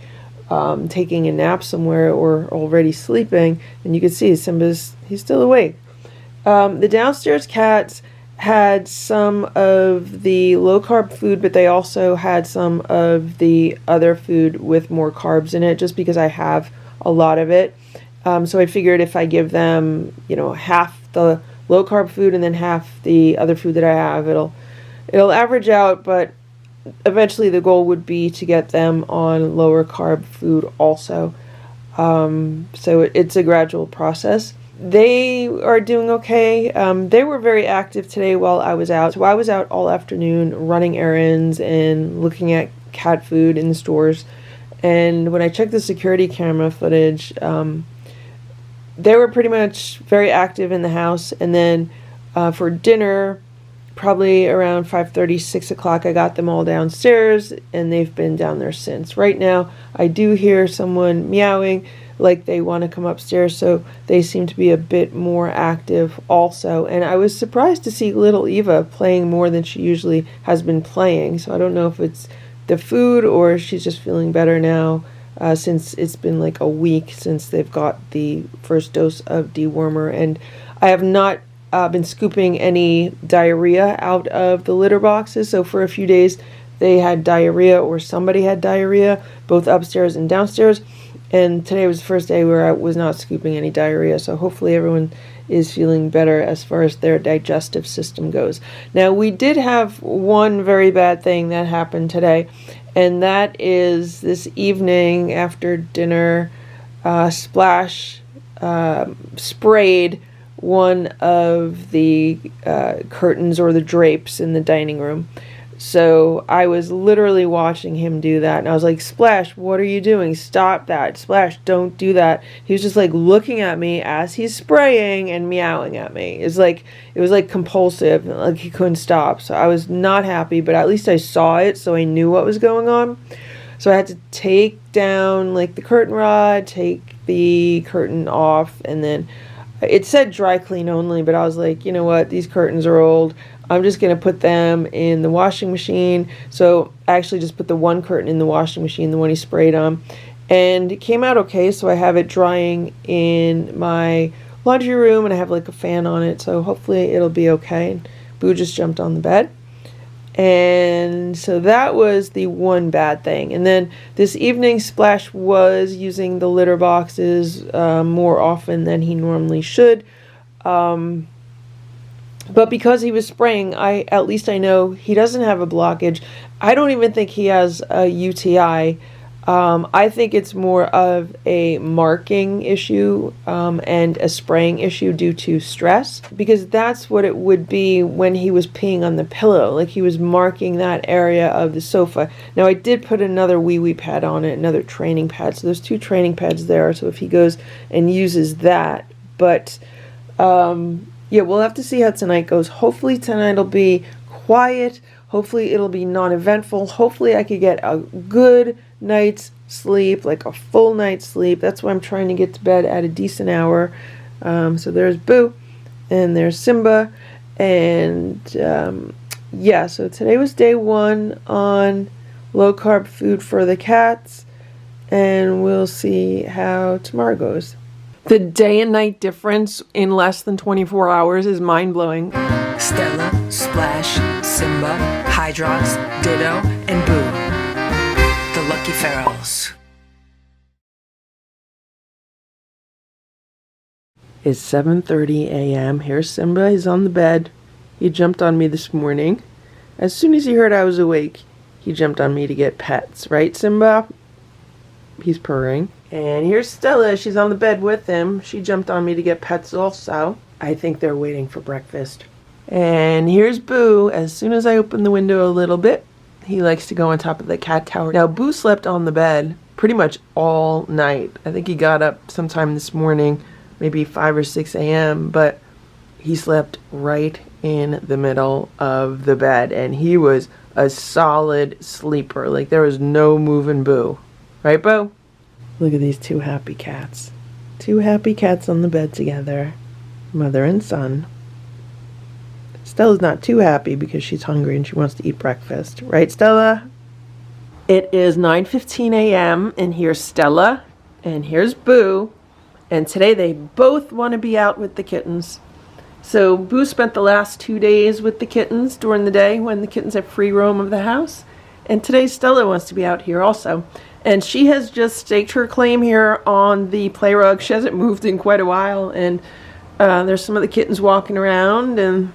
taking a nap somewhere or already sleeping, and you can see he's still awake. The downstairs cats had some of the low-carb food, but they also had some of the other food with more carbs in it, just because I have a lot of it. So I figured if I give them, half the low-carb food and then half the other food that I have, it'll average out, but eventually the goal would be to get them on lower-carb food also. So it's a gradual process. They are doing okay. They were very active today while I was out. So I was out all afternoon running errands and looking at cat food in the stores. And when I checked the security camera footage, they were pretty much very active in the house. And then for dinner, probably around 5:30, 6 o'clock, I got them all downstairs, and they've been down there since. Right now, I do hear someone meowing like they want to come upstairs, so they seem to be a bit more active also. And I was surprised to see little Eva playing more than she usually has been playing, so I don't know if it's the food or she's just feeling better now, since it's been like a week since they've got the first dose of dewormer. And I have not been scooping any diarrhea out of the litter boxes, so for a few days they had diarrhea, or somebody had diarrhea, both upstairs and downstairs. And today was the first day where I was not scooping any diarrhea, so hopefully everyone is feeling better as far as their digestive system goes. Now, we did have one very bad thing that happened today, and that is this evening after dinner, Splash sprayed one of the curtains or the drapes in the dining room. So I was literally watching him do that, and I was like, Splash, what are you doing? Stop that. Splash, don't do that. He was just like looking at me as he's spraying and meowing at me. It was like compulsive, like he couldn't stop. So I was not happy, but at least I saw it, so I knew what was going on. So I had to take down like the curtain rod, take the curtain off, and then it said dry clean only, but I was like, you know what, these curtains are old. I'm just going to put them in the washing machine. So I actually just put the one curtain in the washing machine, the one he sprayed on. And it came out okay, so I have it drying in my laundry room, and I have like a fan on it, so hopefully it'll be okay. Boo just jumped on the bed. And so that was the one bad thing. And then this evening, Splash was using the litter boxes more often than he normally should. But because he was spraying, at least I know he doesn't have a blockage. I don't even think he has a UTI. I think it's more of a marking issue and a spraying issue due to stress, because that's what it would be when he was peeing on the pillow. Like he was marking that area of the sofa. Now I did put another wee pad on it, another training pad. So there's 2 training pads there. So if he goes and uses that, but yeah, we'll have to see how tonight goes. Hopefully tonight will be quiet. Hopefully it'll be non-eventful. Hopefully I could get a good night's sleep, like a full night's sleep. That's why I'm trying to get to bed at a decent hour. So there's Boo and there's Simba. And yeah, so today was day 1 on low-carb food for the cats. And we'll see how tomorrow goes. The day and night difference in less than 24 hours is mind-blowing. Stella, Splash, Simba, Hydrox, Ditto, and Boo. The Lucky Ferals. It's 7:30 a.m. Here's Simba. He's on the bed. He jumped on me this morning. As soon as he heard I was awake, he jumped on me to get pets. Right, Simba? He's purring. And here's Stella. She's on the bed with him. She jumped on me to get pets also. I think they're waiting for breakfast. And here's Boo. As soon as I open the window a little bit, he likes to go on top of the cat tower. Now, Boo slept on the bed pretty much all night. I think he got up sometime this morning, maybe 5 or 6 a.m., but he slept right in the middle of the bed, and he was a solid sleeper. Like, there was no moving Boo. Right, Boo? Look at these 2 happy cats. 2 happy cats on the bed together. Mother and son. Stella's not too happy because she's hungry and she wants to eat breakfast. Right, Stella? It is 9:15 a.m. and here's Stella and here's Boo. And today they both want to be out with the kittens. So Boo spent the last 2 days with the kittens during the day when the kittens have free roam of the house. And today Stella wants to be out here also. And she has just staked her claim here on the play rug. She hasn't moved in quite a while. And there's some of the kittens walking around. And,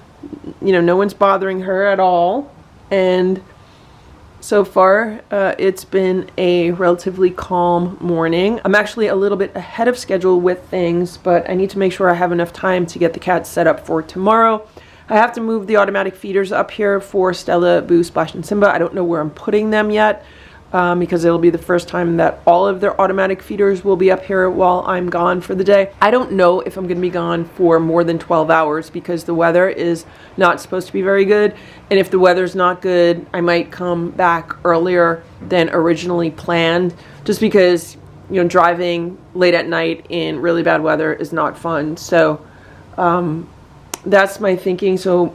you know, no one's bothering her at all. And so far, it's been a relatively calm morning. I'm actually a little bit ahead of schedule with things. But I need to make sure I have enough time to get the cats set up for tomorrow. I have to move the automatic feeders up here for Stella, Boo, Splash, and Simba. I don't know where I'm putting them yet. Because it'll be the first time that all of their automatic feeders will be up here while I'm gone for the day. I don't know if I'm going to be gone for more than 12 hours because the weather is not supposed to be very good. And if the weather's not good, I might come back earlier than originally planned, just because, you know, driving late at night in really bad weather is not fun. So that's my thinking. So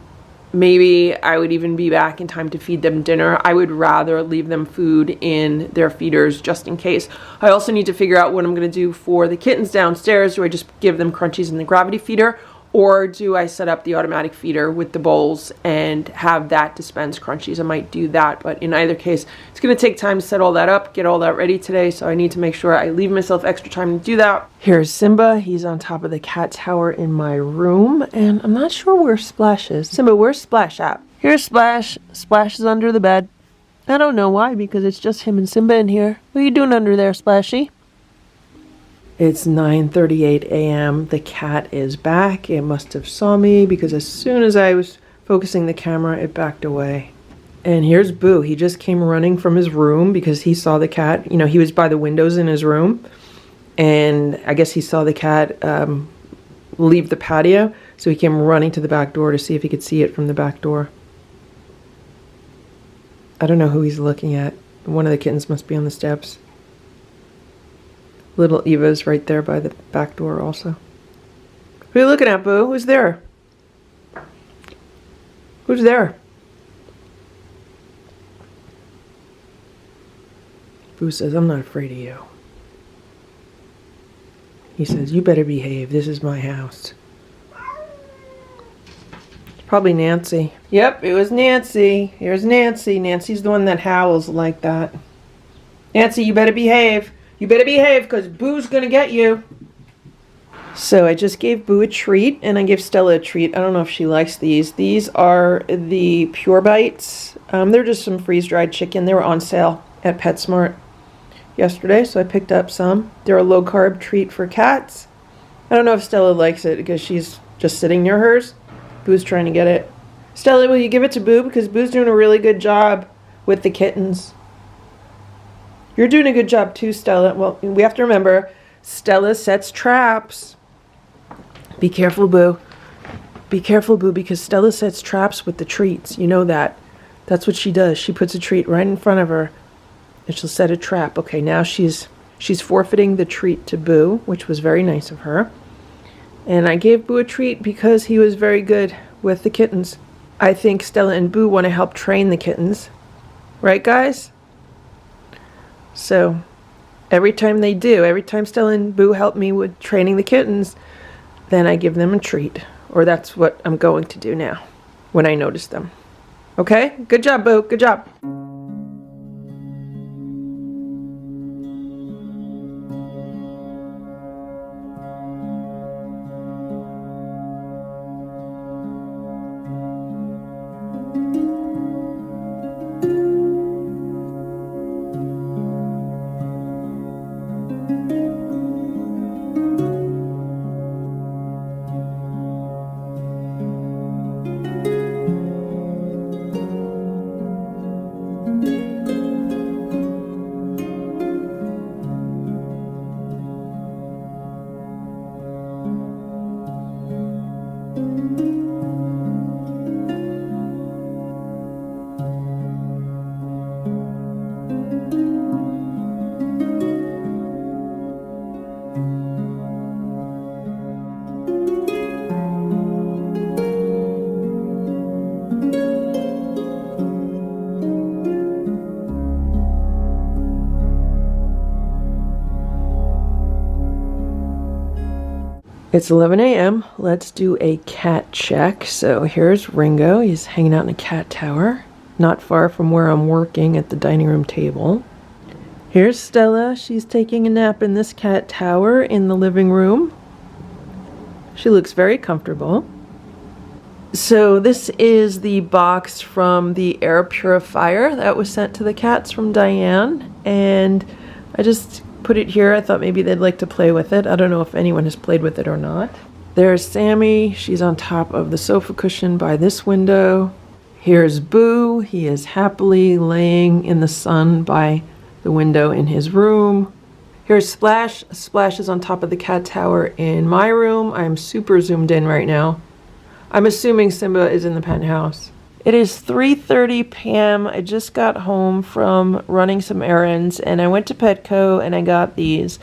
maybe I would even be back in time to feed them dinner. I would rather leave them food in their feeders just in case. I also need to figure out what I'm going to do for the kittens downstairs. Do I just give them crunchies in the gravity feeder? Or do I set up the automatic feeder with the bowls and have that dispense crunchies? I might do that, but in either case, it's going to take time to set all that up, get all that ready today, so I need to make sure I leave myself extra time to do that. Here's Simba. He's on top of the cat tower in my room, and I'm not sure where Splash is. Simba, where's Splash at? Here's Splash. Splash is under the bed. I don't know why, because it's just him and Simba in here. What are you doing under there, Splashy? It's 9:38 a.m. The cat is back. It must have saw me because as soon as I was focusing the camera, it backed away. And here's Boo. He just came running from his room because he saw the cat. You know, he was by the windows in his room. And I guess he saw the cat leave the patio. So he came running to the back door to see if he could see it from the back door. I don't know who he's looking at. One of the kittens must be on the steps. Little Eva's right there by the back door also. Who are you looking at, Boo? Who's there? Who's there? Boo says, I'm not afraid of you. He says, you better behave. This is my house. Probably Nancy. Yep, it was Nancy. Here's Nancy. Nancy's the one that howls like that. Nancy, you better behave. You better behave because Boo's going to get you. So I just gave Boo a treat and I gave Stella a treat. I don't know if she likes these. These are the Pure Bites. They're just some freeze-dried chicken. They were on sale at PetSmart yesterday, so I picked up some. They're a low-carb treat for cats. I don't know if Stella likes it because she's just sitting near hers. Boo's trying to get it. Stella, will you give it to Boo? Because Boo's doing a really good job with the kittens. You're doing a good job too, Stella. Well, we have to remember, Stella sets traps. Be careful, Boo. Be careful, Boo, because Stella sets traps with the treats. You know that. That's what she does. She puts a treat right in front of her, and she'll set a trap. Okay, now she's forfeiting the treat to Boo, which was very nice of her. And I gave Boo a treat because he was very good with the kittens. I think Stella and Boo want to help train the kittens. Right, guys? So, every time they do, every time Stella and Boo help me with training the kittens, then I give them a treat. Or that's what I'm going to do now, when I notice them. Okay? Good job, Boo. Good job. It's 11 a.m. Let's do a cat check. So here's Ringo. He's hanging out in a cat tower, not far from where I'm working at the dining room table. Here's Stella. She's taking a nap in this cat tower in the living room. She looks very comfortable. So this is the box from the air purifier that was sent to the cats from Diane. And I just put it here. I thought maybe they'd like to play with it. I don't know if anyone has played with it or not. There's Sammy. She's on top of the sofa cushion by this window. Here's Boo. He is happily laying in the sun by the window in his room. Here's Splash. Splash is on top of the cat tower in my room. I'm super zoomed in right now. I'm assuming Simba is in the penthouse. It is 3:30 p.m. I just got home from running some errands and I went to Petco and I got these.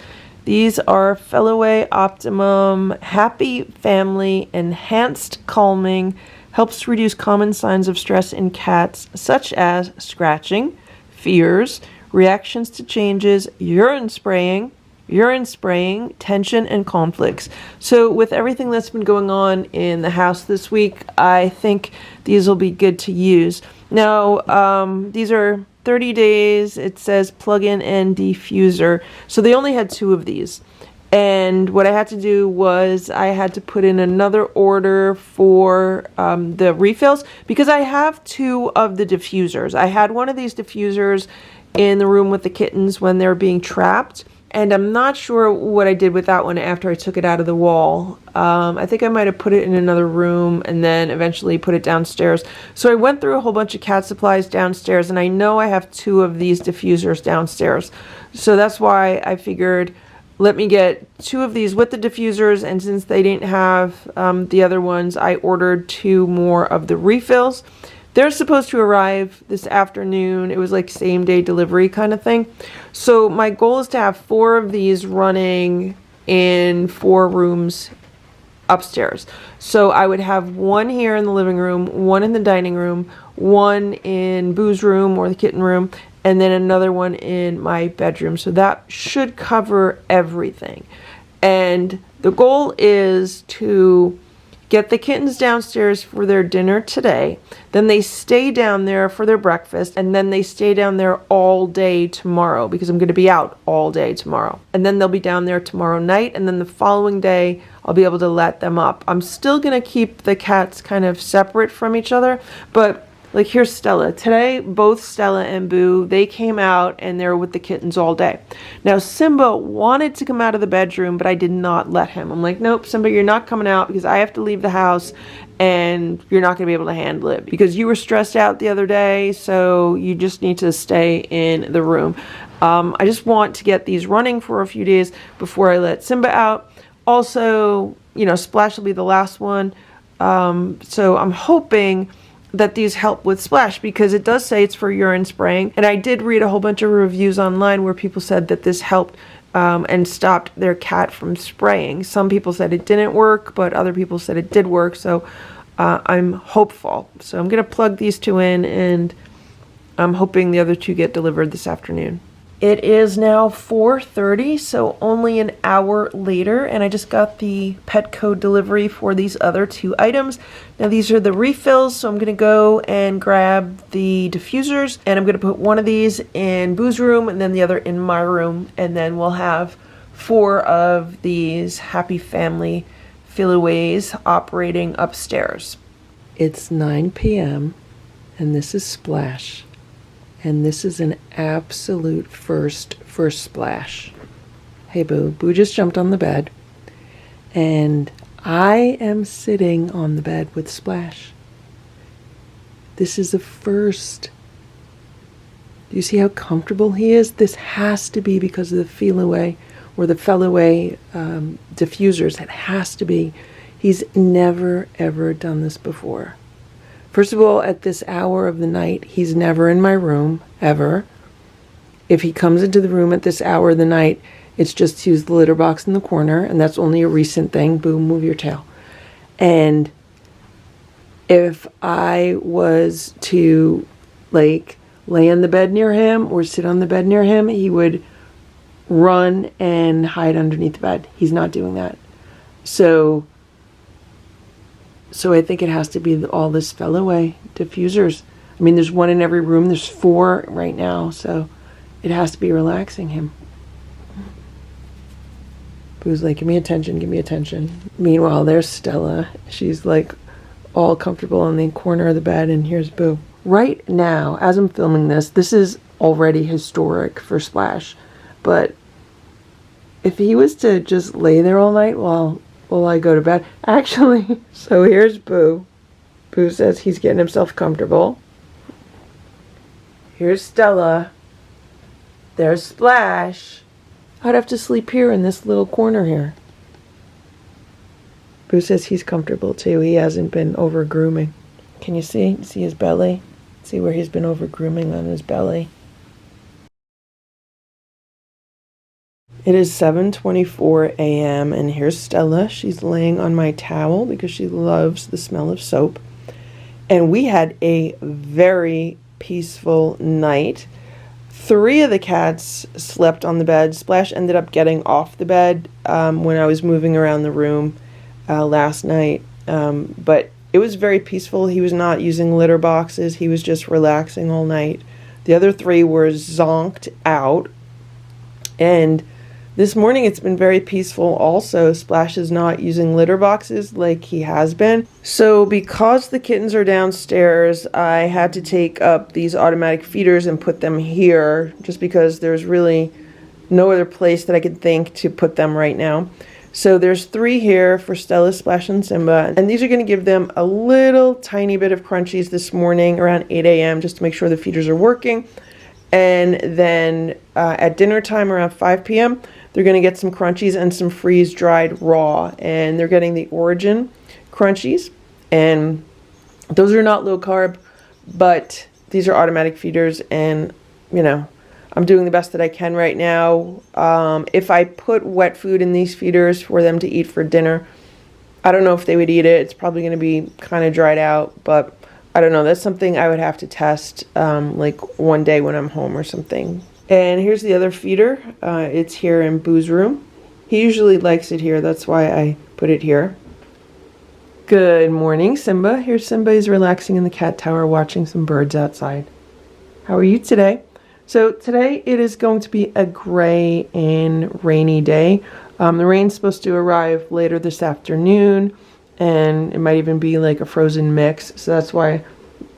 These are Fellaway Optimum Happy Family Enhanced Calming. Helps reduce common signs of stress in cats such as scratching, fears, reactions to changes, urine spraying, tension, and conflicts. So with everything that's been going on in the house this week, I think these will be good to use. Now, these are 30 days. It says plug-in and diffuser. So they only had 2 of these. And what I had to do was I had to put in another order for the refills because I have 2 of the diffusers. I had one of these diffusers in the room with the kittens when they were being trapped. And I'm not sure what I did with that one after I took it out of the wall. I think I might have put it in another room and then eventually put it downstairs. So I went through a whole bunch of cat supplies downstairs, and I know I have 2 of these diffusers downstairs. So that's why I figured, let me get 2 of these with the diffusers, and since they didn't have the other ones, I ordered 2 more of the refills. They're supposed to arrive this afternoon. It was like same day delivery kind of thing. So my goal is to have 4 of these running in 4 rooms upstairs. So I would have 1 here in the living room, 1 in the dining room, 1 in Boo's room or the kitten room, and then another one in my bedroom. So that should cover everything. And the goal is to get the kittens downstairs for their dinner today. Then they stay down there for their breakfast, and then they stay down there all day tomorrow because I'm going to be out all day tomorrow. And then they'll be down there tomorrow night, and then the following day I'll be able to let them up. I'm still going to keep the cats kind of separate from each other, but like here's Stella. Today, both Stella and Boo, they came out and they're with the kittens all day. Now, Simba wanted to come out of the bedroom, but I did not let him. I'm like, nope, Simba, you're not coming out because I have to leave the house and you're not going to be able to handle it because you were stressed out the other day, so you just need to stay in the room. I just want to get these running for a few days before I let Simba out. Also, you know, Splash will be the last one. So I'm hoping that these help with Splash because it does say it's for urine spraying. And I did read a whole bunch of reviews online where people said that this helped and stopped their cat from spraying. Some people said it didn't work, but other people said it did work. So I'm hopeful. So I'm going to plug these 2 in, and I'm hoping the other 2 get delivered this afternoon. It is now 4:30, so only an hour later, and I just got the Petco delivery for these other 2 items. Now these are the refills, so I'm going to go and grab the diffusers, and I'm going to put one of these in Boo's room and then the other in my room, and then we'll have 4 of these Happy Family Fill-Aways operating upstairs. It's 9 p.m., and this is Splash. And this is an absolute first for Splash. Hey, Boo. Boo just jumped on the bed. And I am sitting on the bed with Splash. This is a first. Do you see how comfortable he is? This has to be because of the feel-away or the fell-away diffusers. It has to be. He's never, ever done this before. First of all, at this hour of the night, he's never in my room, ever. If he comes into the room at this hour of the night, it's just to use the litter box in the corner, and that's only a recent thing. Boom, move your tail. And if I was to, like, lay on the bed near him or sit on the bed near him, he would run and hide underneath the bed. He's not doing that. So I think it has to be all this fell-away diffusers. I mean, there's 1 in every room. There's 4 right now, so it has to be relaxing him. Boo's like, give me attention, give me attention. Meanwhile, there's Stella. She's like all comfortable on the corner of the bed, and here's Boo. Right now, as I'm filming this, this is already historic for Splash, but if he was to just lay there all night while I go to bed. Actually, so here's Boo. Boo says he's getting himself comfortable. Here's Stella. There's Splash. I'd have to sleep here in this little corner here. Boo says he's comfortable too. He hasn't been over grooming. Can you see? See his belly? See where he's been over grooming on his belly? It is 7:24 a.m. and here's Stella. She's laying on my towel because she loves the smell of soap. And we had a very peaceful night. 3 of the cats slept on the bed. Splash ended up getting off the bed when I was moving around the room last night. But it was very peaceful. He was not using litter boxes. He was just relaxing all night. The other 3 were zonked out. And this morning it's been very peaceful also. Splash is not using litter boxes like he has been. So because the kittens are downstairs, I had to take up these automatic feeders and put them here just because there's really no other place that I could think to put them right now. So there's 3 here for Stella, Splash, and Simba. And these are going to give them a little tiny bit of crunchies this morning around 8 a.m. just to make sure the feeders are working. And then at dinner time around 5 p.m., they're going to get some crunchies and some freeze-dried raw. And they're getting the Origin crunchies. And those are not low carb, but these are automatic feeders. And, you know, I'm doing the best that I can right now. If I put wet food in these feeders for them to eat for dinner, I don't know if they would eat it. It's probably going to be kind of dried out, but I don't know. That's something I would have to test like one day when I'm home or something. And here's the other feeder. It's here in Boo's room. He usually likes it here. That's why I put it here. Good morning, Simba. Here's Simba. He's relaxing in the cat tower watching some birds outside. How are you today? So today it is going to be a gray and rainy day. The rain's supposed to arrive later this afternoon, and it might even be like a frozen mix. So that's why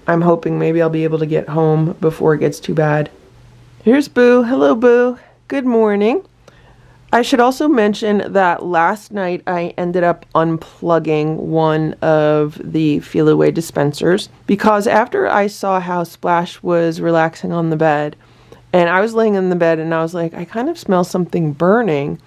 I'm hoping maybe I'll be able to get home before it gets too bad. Here's Boo. Hello, Boo. Good morning. I should also mention that last night I ended up unplugging one of the Feel Away dispensers because after I saw how Splash was relaxing on the bed, and I was laying in the bed and I was like, I kind of smell something burning.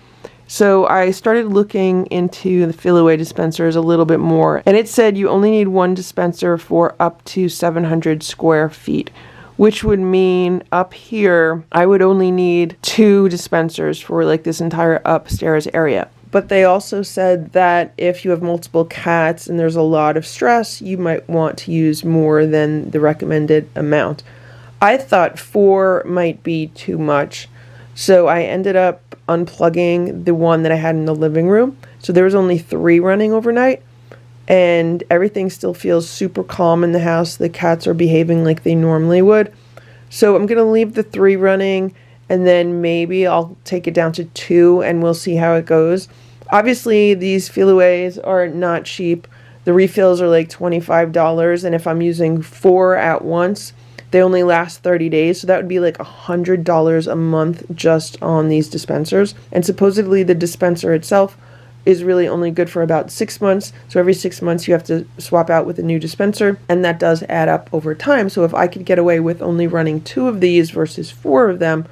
So I started looking into the Feel Away dispensers a little bit more, and it said you only need one dispenser for up to 700 square feet, which would mean up here, I would only need 2 dispensers for like this entire upstairs area. But they also said that if you have multiple cats and there's a lot of stress, you might want to use more than the recommended amount. I thought 4 might be too much. So I ended up unplugging the one that I had in the living room. So there was only 3 running overnight. And everything still feels super calm in the house. The cats are behaving like they normally would. So I'm going to leave the 3 running, and then maybe I'll take it down to 2 and we'll see how it goes. Obviously, these Feel Aways are not cheap. The refills are like $25, and if I'm using 4 at once, they only last 30 days. So that would be like $100 a month just on these dispensers. And supposedly the dispenser itself is really only good for about 6 months. So every 6 months you have to swap out with a new dispenser, and that does add up over time. So if I could get away with only running 2 of these versus 4 of them,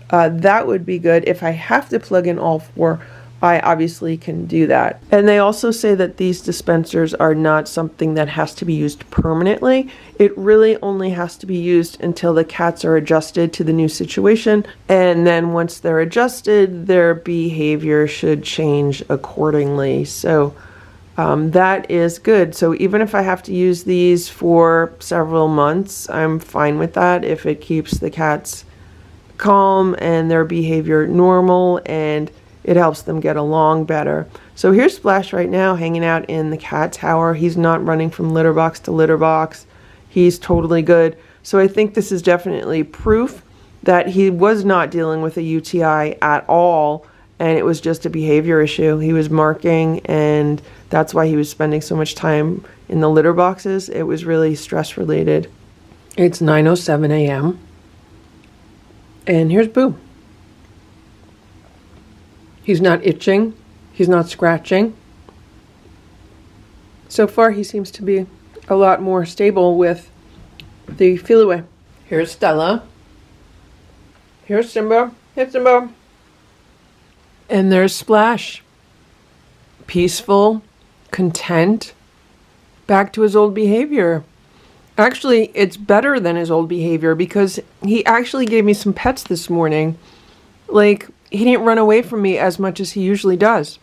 that would be good. If I have to plug in all 4, I obviously can do that. And they also say that these dispensers are not something that has to be used permanently. It really only has to be used until the cats are adjusted to the new situation. And then once they're adjusted, their behavior should change accordingly. So that is good. So even if I have to use these for several months, I'm fine with that if it keeps the cats calm and their behavior normal, and it helps them get along better. So here's Splash right now hanging out in the cat tower. He's not running from litter box to litter box. He's totally good. So I think this is definitely proof that he was not dealing with a UTI at all, and it was just a behavior issue. He was marking, and that's why he was spending so much time in the litter boxes. It was really stress related. It's 9:07 a.m. and here's Boo. He's not itching. He's not scratching. So far, he seems to be a lot more stable with the Feel Away. Here's Stella. Here's Simba. Here's Simba. And there's Splash. Peaceful, content, back to his old behavior. Actually, it's better than his old behavior because he actually gave me some pets this morning. Like, he didn't run away from me as much as he usually does.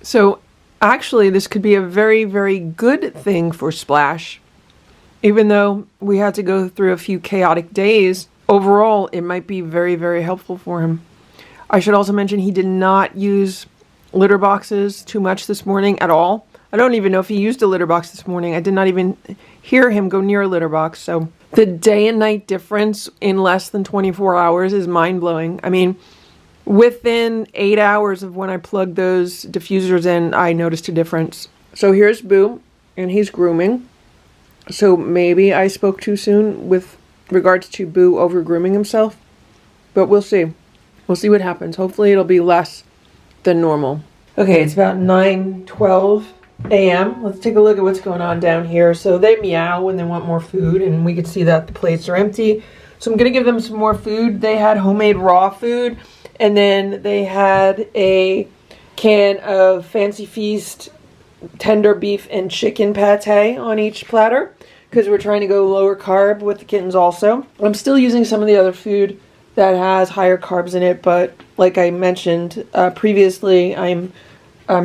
So actually, this could be a very, very good thing for Splash. Even though we had to go through a few chaotic days, overall, it might be very, very helpful for him. I should also mention he did not use litter boxes too much this morning at all. I don't even know if he used a litter box this morning. I did not even hear him go near a litter box. So the day and night difference in less than 24 hours is mind-blowing. I mean, within 8 hours of when I plugged those diffusers in, I noticed a difference. So here's Boo, and he's grooming. So maybe I spoke too soon with regards to Boo over-grooming himself. but we'll see. We'll see what happens. Hopefully it'll be less than normal. Okay, it's about 9:12 a.m. Let's take a look at what's going on down here. So they meow when they want more food, and we can see that the plates are empty. So I'm gonna give them some more food. They had homemade raw food, and then they had a can of Fancy Feast tender beef and chicken pate on each platter, because we're trying to go lower carb with the kittens also. I'm still using some of the other food that has higher carbs in it, but like I mentioned previously, I'm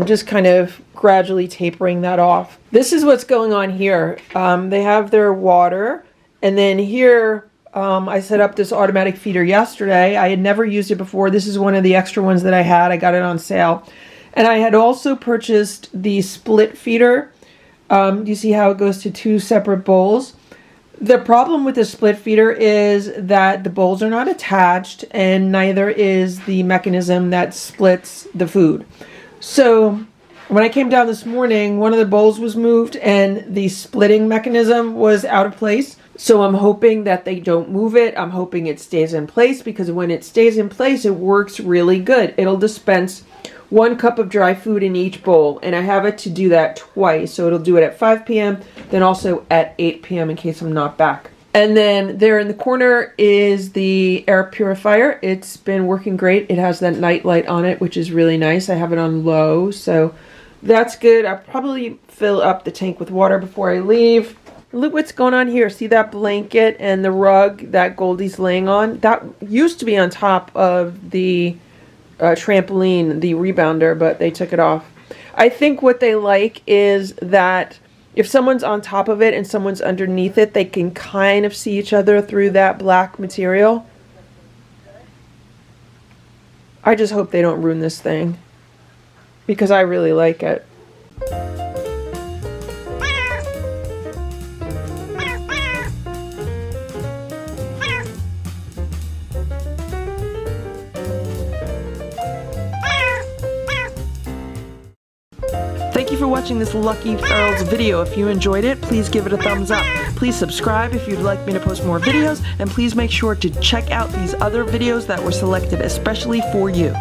just kind of gradually tapering that off. This is what's going on here. They have their water, and then here I set up this automatic feeder yesterday. I had never used it before. This is one of the extra ones that I had. I got it on sale. And I had also purchased the split feeder. You see how it goes to 2 separate bowls? The problem with the split feeder is that the bowls are not attached, and neither is the mechanism that splits the food. So when I came down this morning, one of the bowls was moved and the splitting mechanism was out of place. So I'm hoping that they don't move it. I'm hoping it stays in place, because when it stays in place, it works really good. It'll dispense 1 cup of dry food in each bowl, and I have it to do that twice. So it'll do it at 5 p.m., then also at 8 p.m. in case I'm not back. And then there in the corner is the air purifier. It's been working great. It has that night light on it, which is really nice. I have it on low, so that's good. I'll probably fill up the tank with water before I leave. Look what's going on here. See that blanket and the rug that Goldie's laying on? That used to be on top of the trampoline, the rebounder, but they took it off. I think what they like is that if someone's on top of it and someone's underneath it, they can kind of see each other through that black material. I just hope they don't ruin this thing, because I really like it. Thank you for watching this Lucky Ferals video. If you enjoyed it, please give it a thumbs up. Please subscribe if you'd like me to post more videos, and please make sure to check out these other videos that were selected especially for you.